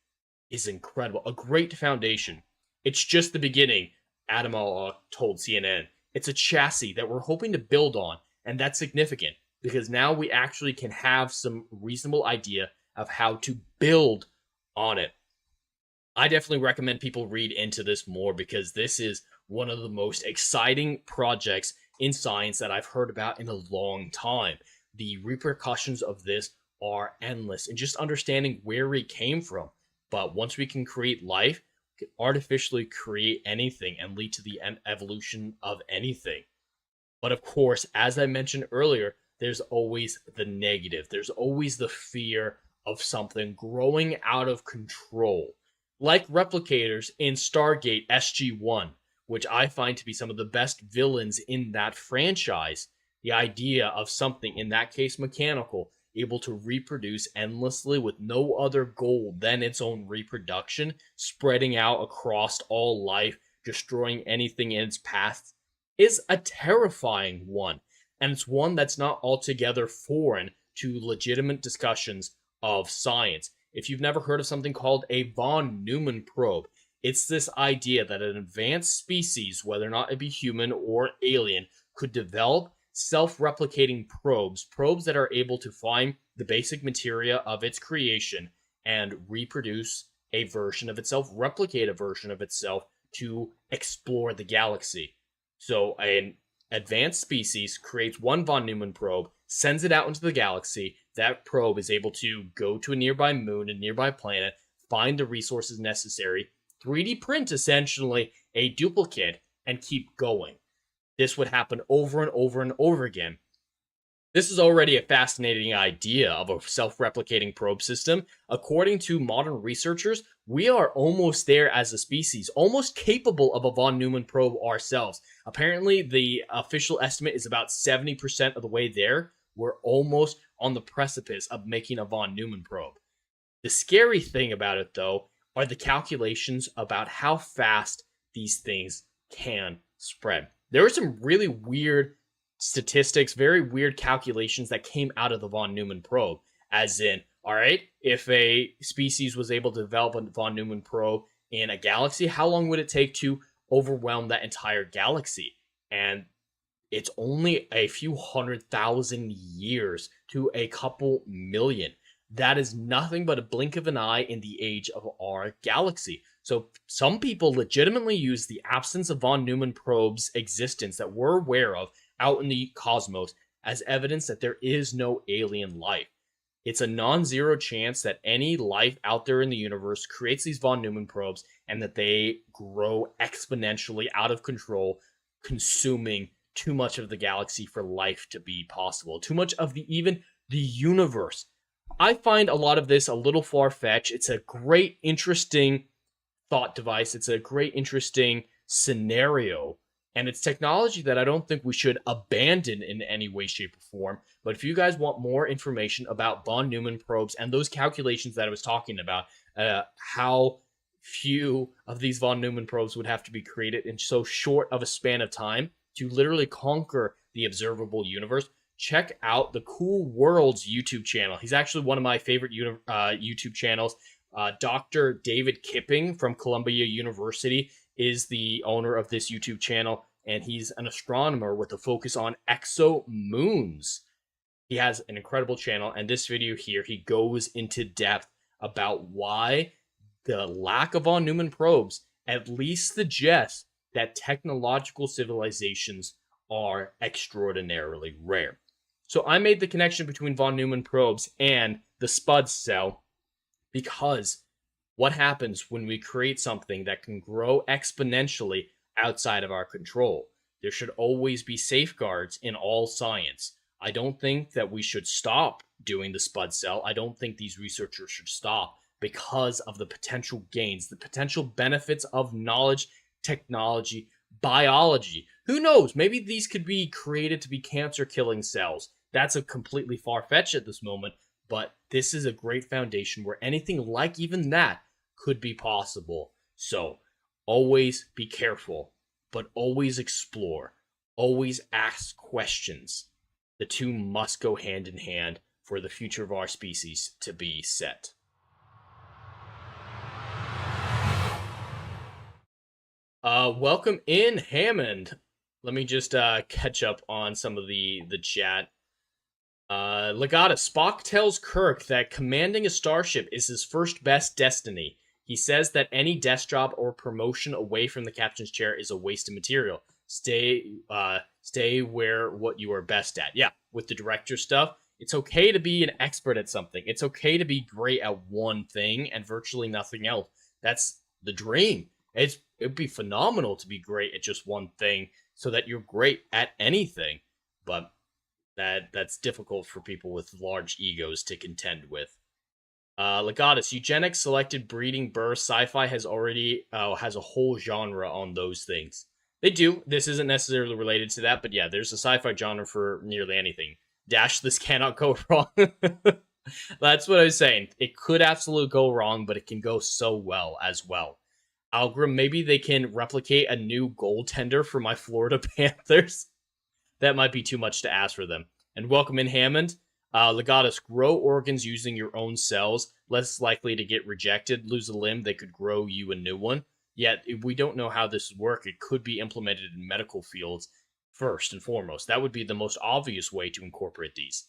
is incredible. A great foundation. It's just the beginning, Adewale told CNN. It's a chassis that we're hoping to build on, and that's significant because now we actually can have some reasonable idea of how to build on it. I definitely recommend people read into this more because this is one of the most exciting projects in science that I've heard about in a long time. The repercussions of this are endless and just understanding where we came from. But once we can create life, we can artificially create anything and lead to the evolution of anything. But of course, as I mentioned earlier, there's always the negative. There's always the fear of something growing out of control. Like Replicators in Stargate SG-1, which I find to be some of the best villains in that franchise. The idea of something, in that case mechanical, able to reproduce endlessly with no other goal than its own reproduction, spreading out across all life, destroying anything in its path, is a terrifying one, and it's one that's not altogether foreign to legitimate discussions of science. If you've never heard of something called a von Neumann probe, it's this idea that an advanced species, whether or not it be human or alien, could develop self-replicating probes that are able to find the basic materia of its creation and reproduce a version of itself, replicate a version of itself to explore the galaxy. So an advanced species creates one von Neumann probe, sends it out into the galaxy. That probe is able to go to a nearby moon, a nearby planet, find the resources necessary, 3D print essentially a duplicate, and keep going. This would happen over and over and over again. This is already a fascinating idea of a self-replicating probe system. According to modern researchers, we are almost there as a species, almost capable of a von Neumann probe ourselves. Apparently, the official estimate is about 70% of the way there. We're almost on the precipice of making a von Neumann probe. The scary thing about it, though, are the calculations about how fast these things can spread. There were some really weird statistics, very weird calculations that came out of the von Neumann probe. As in, all right, if a species was able to develop a von Neumann probe in a galaxy, how long would it take to overwhelm that entire galaxy? And it's only a few 100,000 years to a couple million. That is nothing but a blink of an eye in the age of our galaxy. So some people legitimately use the absence of von Neumann probes' existence that we're aware of out in the cosmos as evidence that there is no alien life. It's a non-zero chance that any life out there in the universe creates these von Neumann probes and that they grow exponentially out of control, consuming too much of the galaxy for life to be possible. Too much of even the universe. I find a lot of this a little far-fetched. It's a great, interesting thought device. It's a great, interesting scenario. And it's technology that I don't think we should abandon in any way, shape, or form. But if you guys want more information about von Neumann probes and those calculations that I was talking about, how few of these von Neumann probes would have to be created in so short of a span of time to literally conquer the observable universe, check out the Cool Worlds YouTube channel. He's actually one of my favorite YouTube channels. Dr. David Kipping from Columbia University is the owner of this YouTube channel, and he's an astronomer with a focus on exomoons. He has an incredible channel, and this video here, he goes into depth about why the lack of von Neumann probes at least suggests that technological civilizations are extraordinarily rare. So I made the connection between von Neumann probes and the SpudCell because what happens when we create something that can grow exponentially outside of our control? There should always be safeguards in all science. I don't think that we should stop doing the SpudCell. I don't think these researchers should stop because of the potential gains, the potential benefits of knowledge, technology, biology. Who knows? Maybe these could be created to be cancer-killing cells. That's a completely far-fetched at this moment, but this is a great foundation where anything like even that could be possible. So always be careful, but always explore. Always ask questions. The two must go hand in hand for the future of our species to be set. Welcome in, Hammond. Let me just catch up on some of the chat. Legata, Spock tells Kirk that commanding a starship is his first best destiny. He says that any desk job or promotion away from the captain's chair is a waste of material. Stay where what you are best at. Yeah, with the director stuff, it's okay to be an expert at something. It's okay to be great at one thing and virtually nothing else. That's the dream. It'd be phenomenal to be great at just one thing so that you're great at anything. But that's difficult for people with large egos to contend with. Legatus, eugenics, selected breeding, birth, sci-fi has already has a whole genre on those things. They do. This isn't necessarily related to that, but yeah, there's a sci-fi genre for nearly anything. Dash, this cannot go wrong. That's what I was saying. It could absolutely go wrong, but it can go so well as well. Algram, maybe they can replicate a new goaltender for my Florida Panthers. That might be too much to ask for them. And welcome in, Hammond. Legatus, grow organs using your own cells, less likely to get rejected. Lose a limb, they could grow you a new one. Yet, if we don't know how this would work, it could be implemented in medical fields first and foremost. That would be the most obvious way to incorporate these.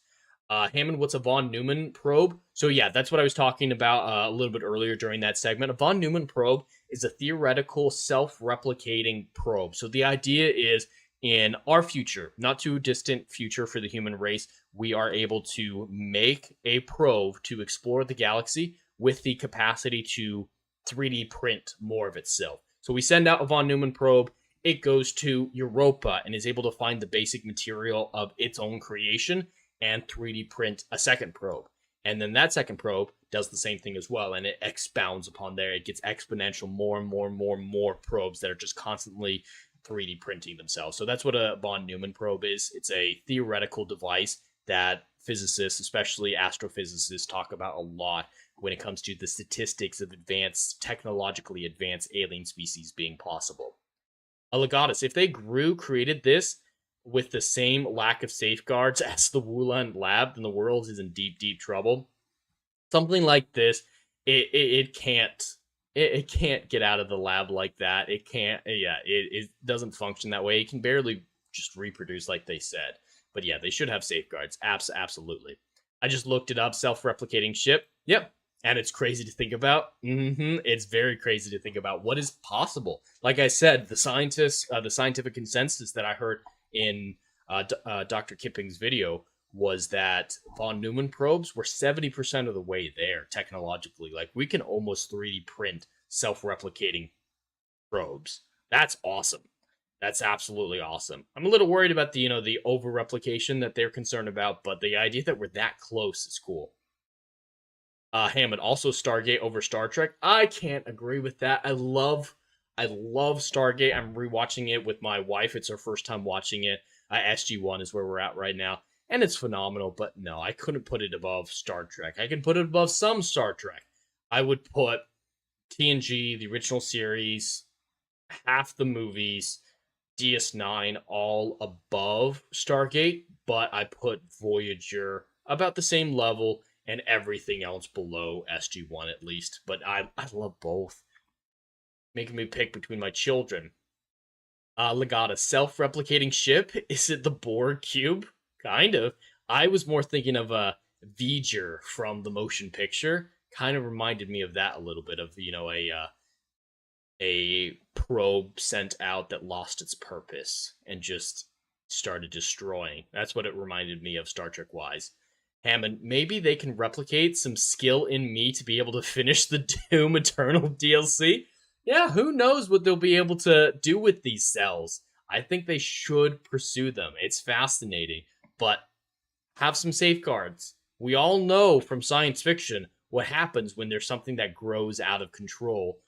Hammond, what's a von Neumann probe? So yeah, that's what I was talking about a little bit earlier during that segment. A von Neumann probe is a theoretical self-replicating probe. So the idea is in our future, not too distant future for the human race, we are able to make a probe to explore the galaxy with the capacity to 3D print more of itself. So we send out a von Neumann probe, it goes to Europa and is able to find the basic material of its own creation and 3D print a second probe. And then that second probe does the same thing as well, and it expounds upon there. It gets exponential, more and more and more and more probes that are just constantly 3D printing themselves. So that's what a von Neumann probe is. It's a theoretical device that physicists, especially astrophysicists, talk about a lot when it comes to the statistics of technologically advanced alien species being possible. A Legatus, if they created this with the same lack of safeguards as the Wulan lab, then the world is in deep, deep trouble. Something like this, it can't get out of the lab like that. It doesn't function that way. It can barely just reproduce like they said. But yeah, they should have safeguards. Absolutely. I just looked it up. Self-replicating ship. Yep. And it's crazy to think about. It's very crazy to think about what is possible. Like I said, the scientific consensus that I heard in Dr. Kipping's video was that von Neumann probes were 70% of the way there technologically. Like, we can almost 3D print self-replicating probes. That's awesome. That's absolutely awesome. I'm a little worried about the over-replication that they're concerned about, but the idea that we're that close is cool. Hammond, also Stargate over Star Trek. I can't agree with that. I love Stargate. I'm rewatching it with my wife. It's her first time watching it. SG1 is where we're at right now. And it's phenomenal, but no, I couldn't put it above Star Trek. I can put it above some Star Trek. I would put TNG, the original series, half the movies, DS9, all above Stargate, but I put Voyager about the same level and everything else below SG1 at least. But I love both. Making me pick between my children. Legata, self-replicating ship? Is it the Borg cube? Kind of. I was more thinking of a Voyager from the motion picture. Kind of reminded me of that a little bit of, a probe sent out that lost its purpose and just started destroying. That's what it reminded me of Star Trek-wise. Hammond, maybe they can replicate some skill in me to be able to finish the Doom Eternal DLC? Yeah, who knows what they'll be able to do with these cells. I think they should pursue them. It's fascinating, but have some safeguards. We all know from science fiction what happens when there's something that grows out of control.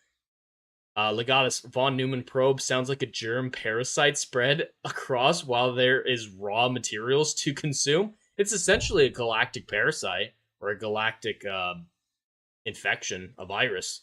Legatus, von Neumann probe sounds like a germ parasite spread across while there is raw materials to consume. It's essentially a galactic parasite, or a galactic infection, a virus.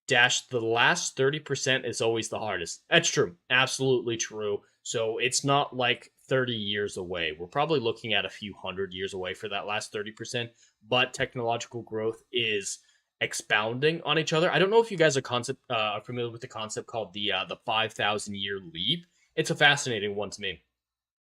Dash, the last 30% is always the hardest. That's true. Absolutely true. So it's not like 30 years away. We're probably looking at a few hundred years away for that last 30%, but technological growth is expounding on each other. I don't know if you guys are familiar with the concept called the 5,000-year leap. It's a fascinating one to me.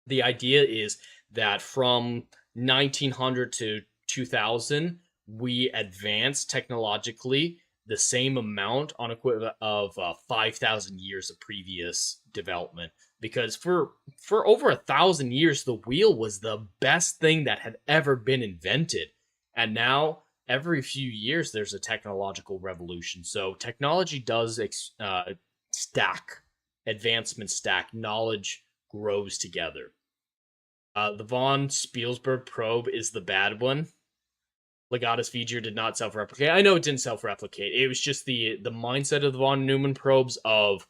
The idea is that from 1900 to 2000, we advance technologically the same amount on equivalent of 5,000 years of previous development. Because for over 1,000 years, the wheel was the best thing that had ever been invented. And now, every few years, there's a technological revolution. So technology does stack, advancement stack, knowledge grows together. The von Spielsberg probe is the bad one. Legatus Voyager did not self-replicate. I know it didn't self-replicate. It was just the mindset of the von Neumann probes of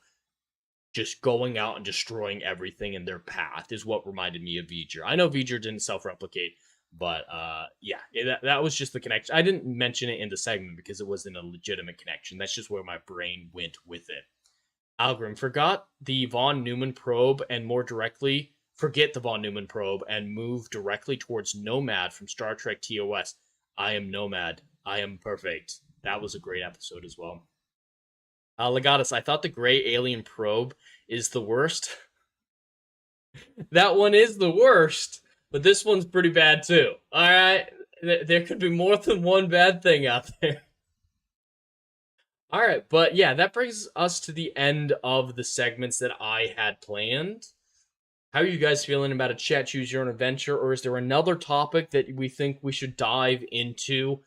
just going out and destroying everything in their path is what reminded me of Voyager. I know Voyager didn't self-replicate, But yeah, that was just the connection. I didn't mention it in the segment because it wasn't a legitimate connection. That's just where my brain went with it. Algrim, forgot the von Neumann probe and more directly, forget the von Neumann probe and move directly towards Nomad from Star Trek TOS. I am Nomad. I am perfect. That was a great episode as well. Legatus, I thought the gray alien probe is the worst. That one is the worst, but this one's pretty bad too. Alright? There could be more than one bad thing out there. Alright, but yeah, that brings us to the end of the segments that I had planned. How are you guys feeling about a chat choose your own adventure, or is there another topic that we think we should dive into?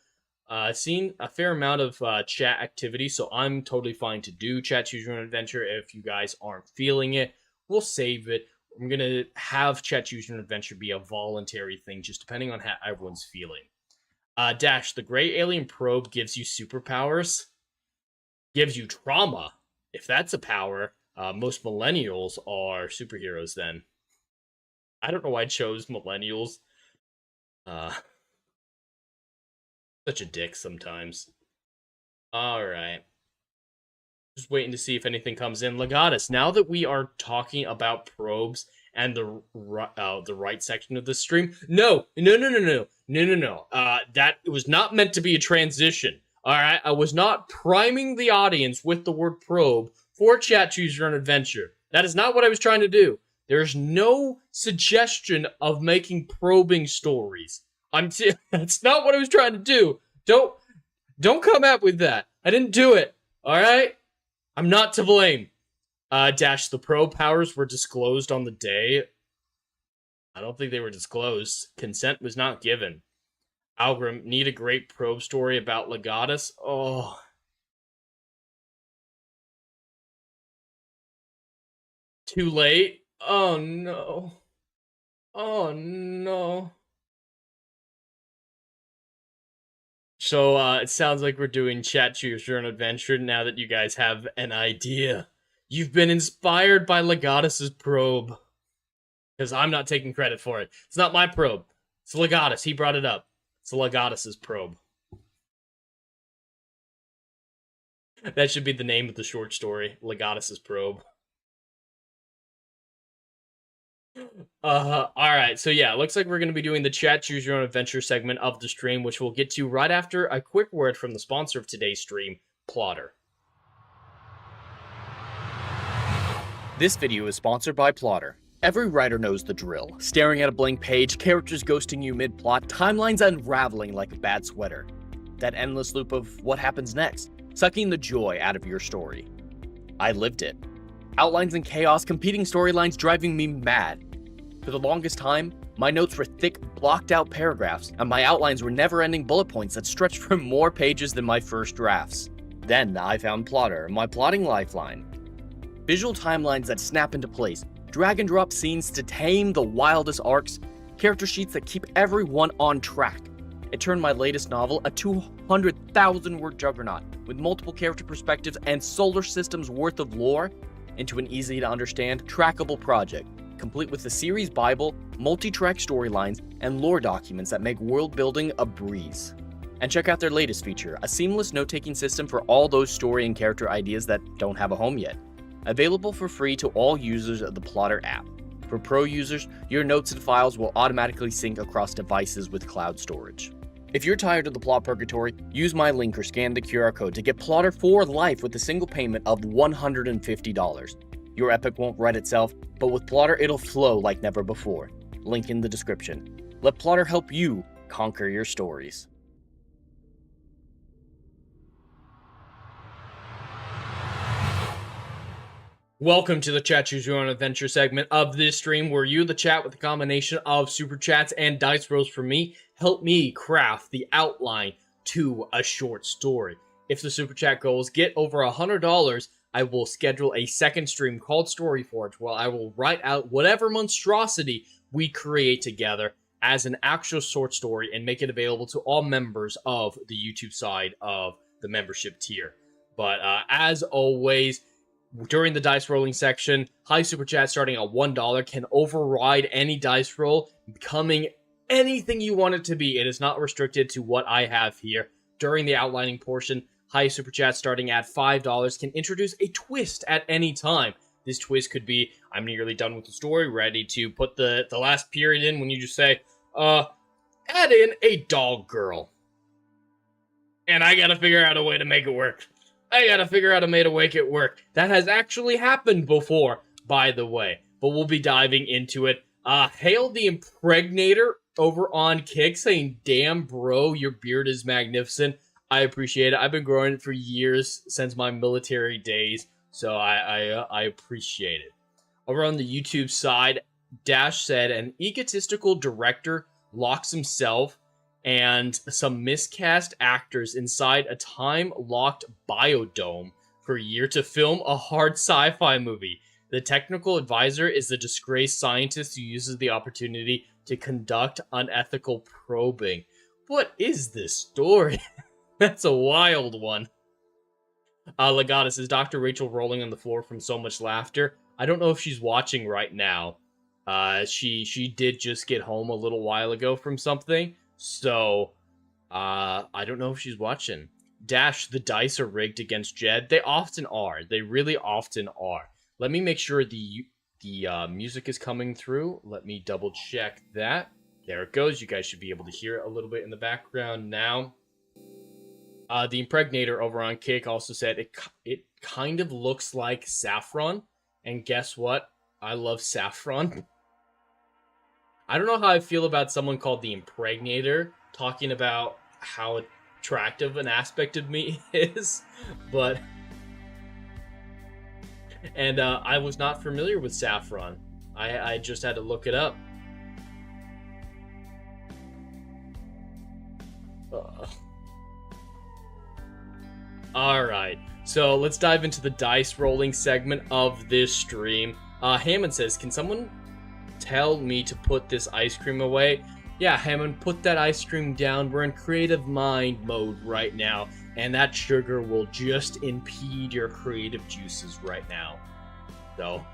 Seen a fair amount of chat activity, so I'm totally fine to do chat choose your own adventure. If you guys aren't feeling it, we'll save it. I'm going to have chat choose your own adventure be a voluntary thing, just depending on how everyone's feeling. Dash, the gray alien probe gives you superpowers. Gives you trauma. If that's a power, most millennials are superheroes then. I don't know why I chose millennials. Such a dick sometimes. Alright. Just waiting to see if anything comes in. Legatus, now that we are talking about probes and the right section of the stream... No. That was not meant to be a transition. Alright? I was not priming the audience with the word probe for chat choose your own adventure. That is not what I was trying to do. There's no suggestion of making probing stories. That's not what I was trying to do. Don't come up with that. I didn't do it. Alright? I'm not to blame. Dash, the probe powers were disclosed on the day. I don't think they were disclosed. Consent was not given. Algrim, need a great probe story about Legatus? Oh. Too late? Oh no. Oh no. So, it sounds like we're doing chat choose your own adventure now that you guys have an idea. You've been inspired by Legatus's probe. Because I'm not taking credit for it. It's not my probe. It's Legatus. He brought it up. It's Legatus's probe. That should be the name of the short story. Legatus's probe. Alright, so yeah, looks like we're going to be doing the chat choose your own adventure segment of the stream, which we'll get to right after a quick word from the sponsor of today's stream, Plotter. This video is sponsored by Plotter. Every writer knows the drill. Staring at a blank page, characters ghosting you mid-plot, timelines unraveling like a bad sweater. That endless loop of what happens next, sucking the joy out of your story. I lived it. Outlines and chaos, competing storylines driving me mad. For the longest time, my notes were thick, blocked-out paragraphs, and my outlines were never-ending bullet points that stretched for more pages than my first drafts. Then I found Plotter, my plotting lifeline. Visual timelines that snap into place, drag-and-drop scenes to tame the wildest arcs, character sheets that keep everyone on track. It turned my latest novel, a 200,000-word juggernaut, with multiple character perspectives and solar systems worth of lore, into an easy-to-understand, trackable project, complete with the series Bible, multi-track storylines, and lore documents that make world-building a breeze. And check out their latest feature, a seamless note-taking system for all those story and character ideas that don't have a home yet. Available for free to all users of the Plotter app. For pro users, your notes and files will automatically sync across devices with cloud storage. If you're tired of the plot purgatory, use my link or scan the QR code to get Plotter for life with a single payment of $150. Your epic won't write itself, but with Plotter it'll flow like never before. Link in the description. Let Plotter help you conquer your stories. Welcome to the Chat Choose Your Own Adventure segment of this stream, where you, the chat, with a combination of super chats and dice rolls from me, help me craft the outline to a short story. If the super chat goals get over $100, I will schedule a second stream called Storyforge, where I will write out whatever monstrosity we create together as an actual short story and make it available to all members of the YouTube side of the membership tier. But as always, during the dice rolling section, high super chat starting at $1 can override any dice roll, becoming anything you want it to be. It is not restricted to what I have here. During the outlining portion, high super chat starting at $5 can introduce a twist at any time. This twist could be, I'm nearly done with the story, ready to put the last period in when you just say, add in a dog girl. And I gotta figure out a way to make it work. I gotta figure out a way to make it work. That has actually happened before, by the way. But we'll be diving into it. Hail the Impregnator over on Kick saying, damn bro, your beard is magnificent. I appreciate it. I've been growing it for years, since my military days. So I appreciate it. Over on the YouTube side, Dash said, an egotistical director locks himself and some miscast actors inside a time-locked biodome for a year to film a hard sci-fi movie. The technical advisor is the disgraced scientist who uses the opportunity to conduct unethical probing. What is this story? That's a wild one. Legatus, is Dr. Rachel rolling on the floor from so much laughter? I don't know if she's watching right now. She did just get home a little while ago from something. So, I don't know if she's watching. Dash, the dice are rigged against Jed. They often are. They really often are. Let me make sure the music is coming through. Let me double check that. There it goes. You guys should be able to hear it a little bit in the background now. The Impregnator over on Kick also said it kind of looks like saffron. And guess what? I love saffron. I don't know how I feel about someone called the Impregnator talking about how attractive an aspect of me is, but... And I was not familiar with saffron. I just had to look it up. Alright, so let's dive into the dice rolling segment of this stream. Hammond says, can someone tell me to put this ice cream away? Yeah, Hammond, put that ice cream down. We're in creative mind mode right now, and that sugar will just impede your creative juices right now. So,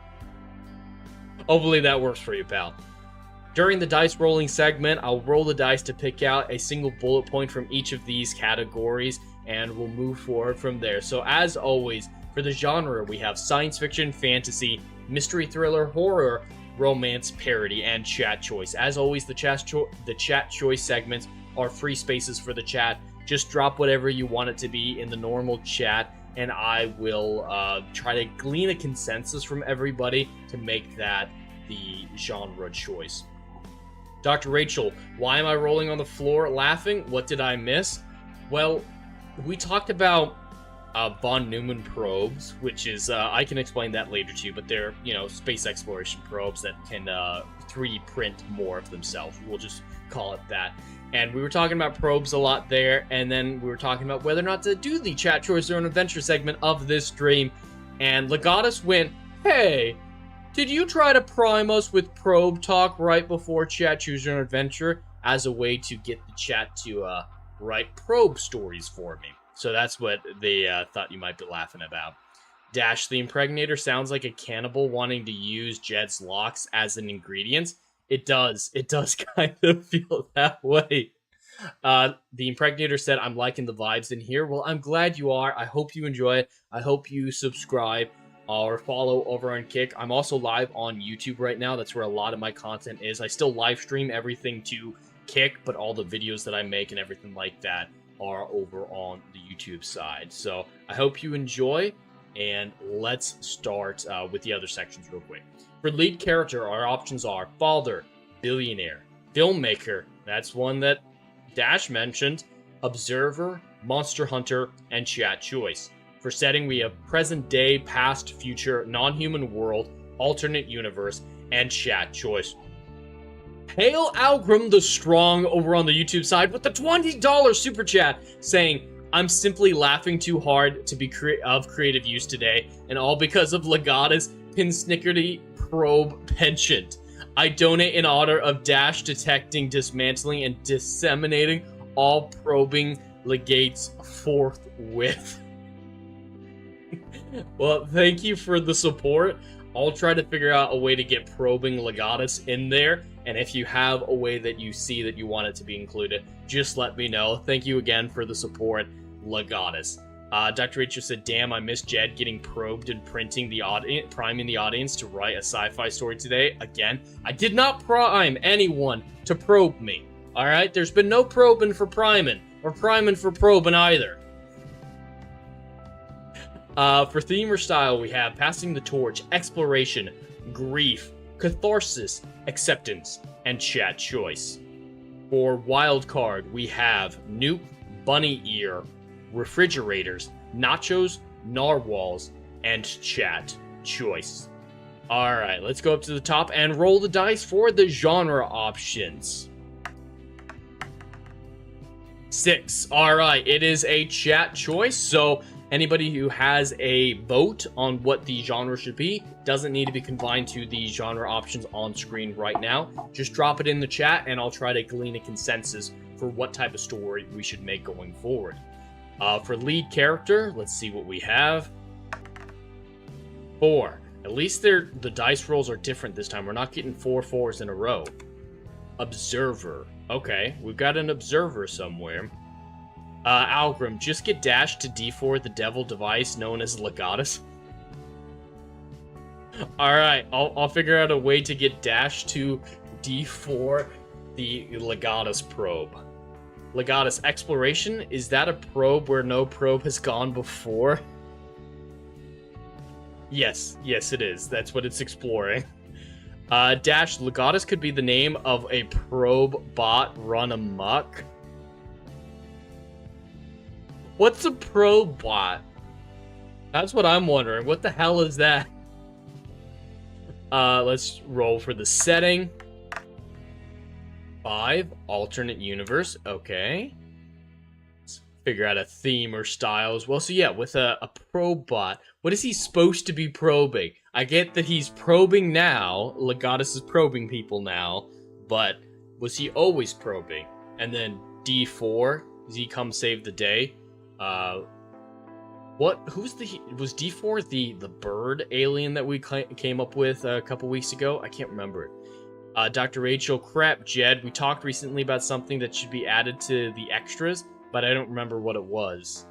hopefully that works for you, pal. During the dice rolling segment, I'll roll the dice to pick out a single bullet point from each of these categories, and we'll move forward from there. So as always, for the genre, we have science fiction, fantasy, mystery thriller, horror, romance, parody, and chat choice. As always, the chat choice segments are free spaces for the chat. Just drop whatever you want it to be in the normal chat, and I will try to glean a consensus from everybody to make that the genre choice. Dr. Rachel, why am I rolling on the floor laughing? What did I miss? Well, we talked about von Neumann probes, which is, I can explain that later too, but they're, space exploration probes that can 3D print more of themselves. We'll just call it that. And we were talking about probes a lot there, and then we were talking about whether or not to do the Chat Choice or an Adventure segment of this stream. And Legatus went, hey, did you try to prime us with probe talk right before Chat Choose Your Own Adventure as a way to get the chat to write probe stories for me? So that's what they thought you might be laughing about. Dash, the Impregnator sounds like a cannibal wanting to use Jed's locks as an ingredient. It does kind of feel that way. The Impregnator said, I'm liking the vibes in here. Well, I'm glad you are. I hope you enjoy it. I hope you subscribe or follow over on Kick. I'm also live on YouTube right now. That's where a lot of my content is. I still live stream everything to Kick, but all the videos that I make and everything like that are over on the YouTube side. So I hope you enjoy, and let's start with the other sections real quick. For lead character, our options are father, billionaire, filmmaker, that's one that Dash mentioned, observer, monster hunter, and chat choice. For setting, we have present day, past, future, non-human world, alternate universe, and chat choice. Hail Algrim the Strong over on the YouTube side with the $20 super chat saying, I'm simply laughing too hard to be of creative use today, and all because of Legatus Pinsnickerty probe penchant. I donate in honor of Dash detecting, dismantling, and disseminating all probing legates forthwith. Well, thank you for the support. I'll try to figure out a way to get probing Legatus in there, and if you have a way that you see that you want it to be included, just let me know. Thank you again for the support, Legatus. Dr. Rachel said, damn, I missed Jed getting probed and priming the audience to write a sci-fi story today. Again, I did not prime anyone to probe me. Alright? There's been no probing for priming, or priming for probing either. For theme or style, we have Passing the Torch, Exploration, Grief, Catharsis, Acceptance, and Chat Choice. For wild card, we have Nuke, Bunny Ear, Refrigerators, Nachos, Narwhals, and Chat Choice. Alright, let's go up to the top and roll the dice for the genre options. 6. Alright, it is a chat choice, so anybody who has a vote on what the genre should be doesn't need to be confined to the genre options on screen right now. Just drop it in the chat and I'll try to glean a consensus for what type of story we should make going forward. For lead character, let's see what we have. 4. At least the dice rolls are different this time. We're not getting 4 4s in a row. Observer. Okay, we've got an observer somewhere. Algrim, just get dashed to D4 the devil device known as Legatus. Alright, I'll figure out a way to get dashed to D4 the Legatus probe. Legatus Exploration, is that a probe where no probe has gone before? Yes, it is. That's what it's exploring. Dash, Legatus could be the name of a probe bot run amok. What's a probe bot? That's what I'm wondering. What the hell is that? Let's roll for the setting. 5, alternate universe. Okay. Let's figure out a theme or style as well. So yeah, with a probe bot, what is he supposed to be probing? I get that he's probing now. Legatus is probing people now. But was he always probing? And then D4, does he come save the day? Was D4 the bird alien that we came up with a couple weeks ago? I can't remember it. Dr. Rachel, crap, Jed, we talked recently about something that should be added to the extras, but I don't remember what it was.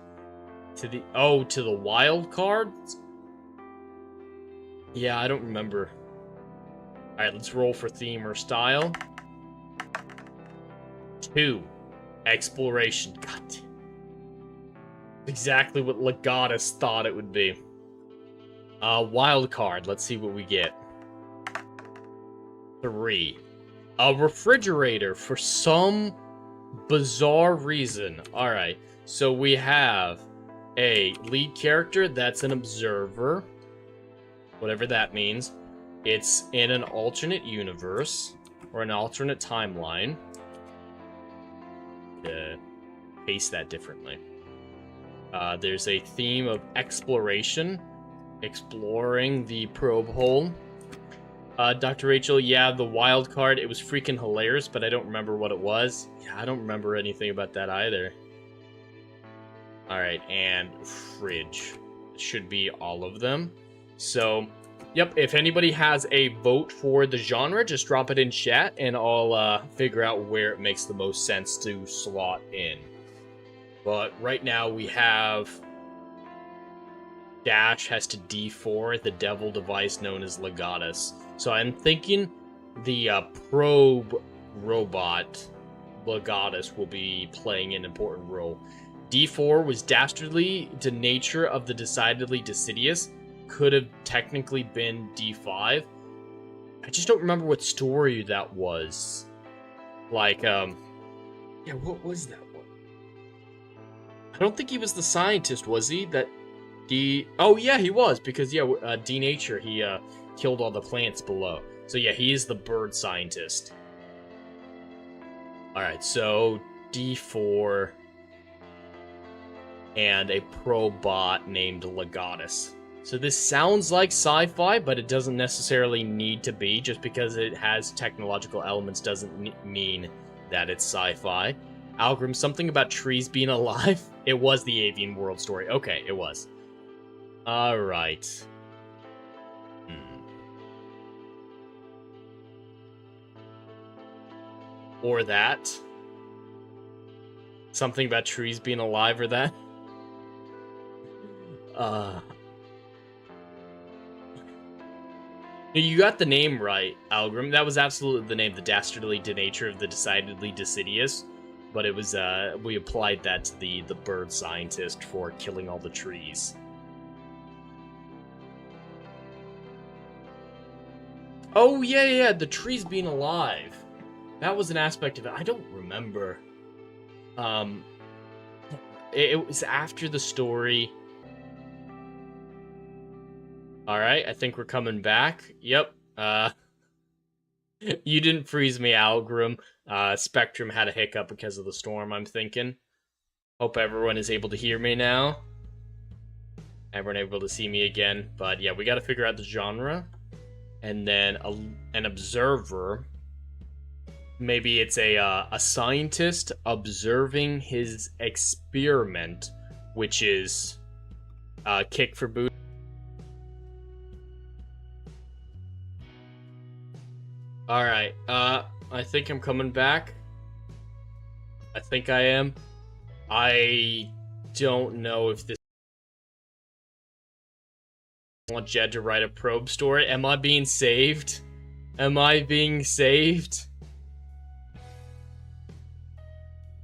To the wild cards? Yeah, I don't remember. Alright, let's roll for theme or style. 2, exploration. God damn. Exactly what Legatus thought it would be. Wild card. Let's see what we get. 3. A refrigerator for some bizarre reason. Alright, so we have a lead character that's an observer. Whatever that means. It's in an alternate universe. Or an alternate timeline. Paste that differently. There's a theme of exploration. Exploring the probe hole. Dr. Rachel, yeah, the wild card, it was freaking hilarious, but I don't remember what it was. Yeah, I don't remember anything about that either. Alright, and fridge. It should be all of them. So, yep, if anybody has a vote for the genre, just drop it in chat, and I'll figure out where it makes the most sense to slot in. But right now we have... Dash has to D4 the devil device known as Legatus. So I'm thinking the probe robot Legatus will be playing an important role. D4 was dastardly to nature of the decidedly deciduous. Could have technically been D5. I just don't remember what story that was. Like, yeah, what was that one? I don't think he was the scientist, was he? Oh yeah, he was, because yeah, D-Nature, he killed all the plants below. So yeah, he is the bird scientist. Alright, so D4 and a probot named Legatus. So this sounds like sci-fi, but it doesn't necessarily need to be. Just because it has technological elements doesn't mean that it's sci-fi. Algrim, something about trees being alive? It was the Avian World story. Okay, it was. Alright. Or that. Something about trees being alive or that. You got the name right, Algrim. That was absolutely the name, the dastardly denature of the decidedly deciduous. But it was, we applied that to the bird scientist for killing all the trees. Oh, yeah, the trees being alive. That was an aspect of it. I don't remember. It was after the story. Alright, I think we're coming back. Yep. You didn't freeze me, Algrim. Spectrum had a hiccup because of the storm, I'm thinking. Hope everyone is able to hear me now. Everyone able to see me again. But yeah, we gotta figure out the genre. And then an observer. Maybe it's a scientist observing his experiment, which is kick for boot. Alright, I think I'm coming back. I think I am. I don't know if this... I want Jed to write a probe story. Am I being saved? Am I being saved?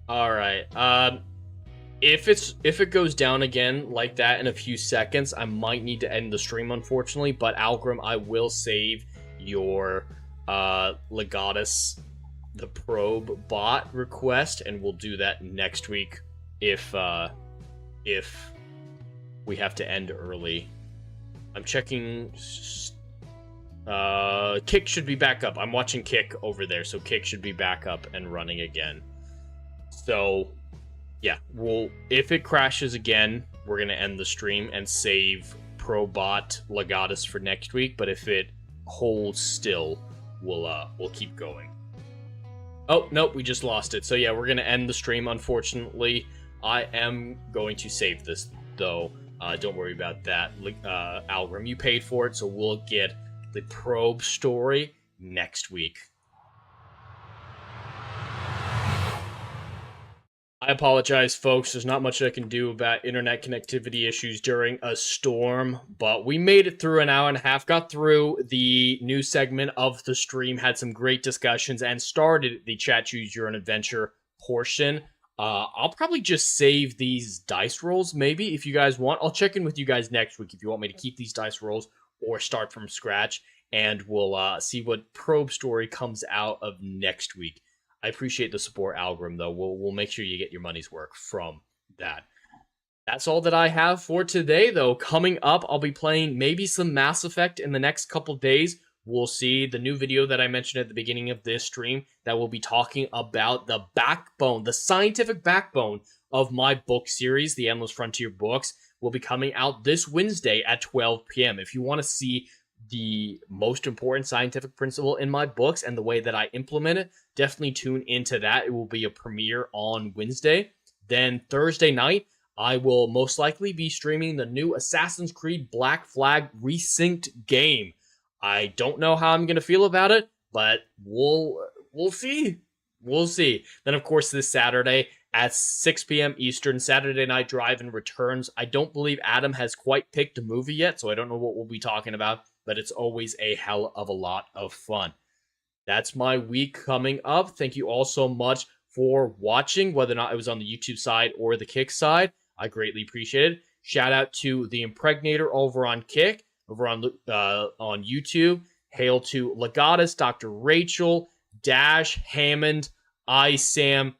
Alright, if it goes down again like that in a few seconds, I might need to end the stream, unfortunately, but Algrim, I will save your Legatus, the probe bot request, and we'll do that next week if we have to end early. I'm checking. Kick should be back up. I'm watching Kick over there, so Kick should be back up and running again. So, yeah, if it crashes again, we're gonna end the stream and save Probot Legatus for next week. But if it holds still, we'll keep going. Oh nope, we just lost it. So yeah, we're gonna end the stream. Unfortunately, I am going to save this though. Don't worry about that, Algrim. You paid for it, so we'll get the probe story next week. I apologize, folks. There's not much I can do about internet connectivity issues during a storm, but we made it through an hour and a half, got through the new segment of the stream, had some great discussions, and started the Chat Choose Your Own Adventure portion. I'll probably just save these dice rolls, maybe, if you guys want. I'll check in with you guys next week if you want me to keep these dice rolls or start from scratch, and we'll see what probe story comes out of next week. I appreciate the support, Algrim, though. We'll make sure you get your money's work from that. That's all that I have for today, though. Coming up, I'll be playing maybe some Mass Effect in the next couple days. We'll see the new video that I mentioned at the beginning of this stream that will be talking about the backbone, the scientific backbone of my book series, the Endless Frontier books, will be coming out this Wednesday at 12 p.m. If you want to see the most important scientific principle in my books and the way that I implement it, definitely tune into that. It will be a premiere on Wednesday. Then Thursday night, I will most likely be streaming the new Assassin's Creed Black Flag Resynced game. I don't know how I'm going to feel about it, but we'll see. We'll see. Then, of course, this Saturday at 6 p.m. Eastern, Saturday Night Drive-In returns. I don't believe Adam has quite picked a movie yet, so I don't know what we'll be talking about, but it's always a hell of a lot of fun. That's my week coming up. Thank you all so much for watching, whether or not it was on the YouTube side or the Kick side. I greatly appreciate it. Shout out to the Impregnator over on Kick, over on YouTube. Hail to Legatus, Dr. Rachel, Dash, Hammond, Sam,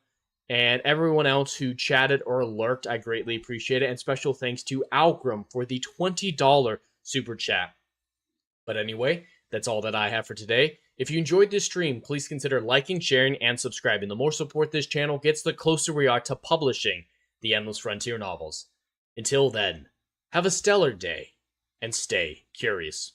and everyone else who chatted or lurked. I greatly appreciate it. And special thanks to Algrim for the $20 super chat. But anyway, that's all that I have for today. If you enjoyed this stream, please consider liking, sharing, and subscribing. The more support this channel gets, the closer we are to publishing the Endless Frontier novels. Until then, have a stellar day, and stay curious.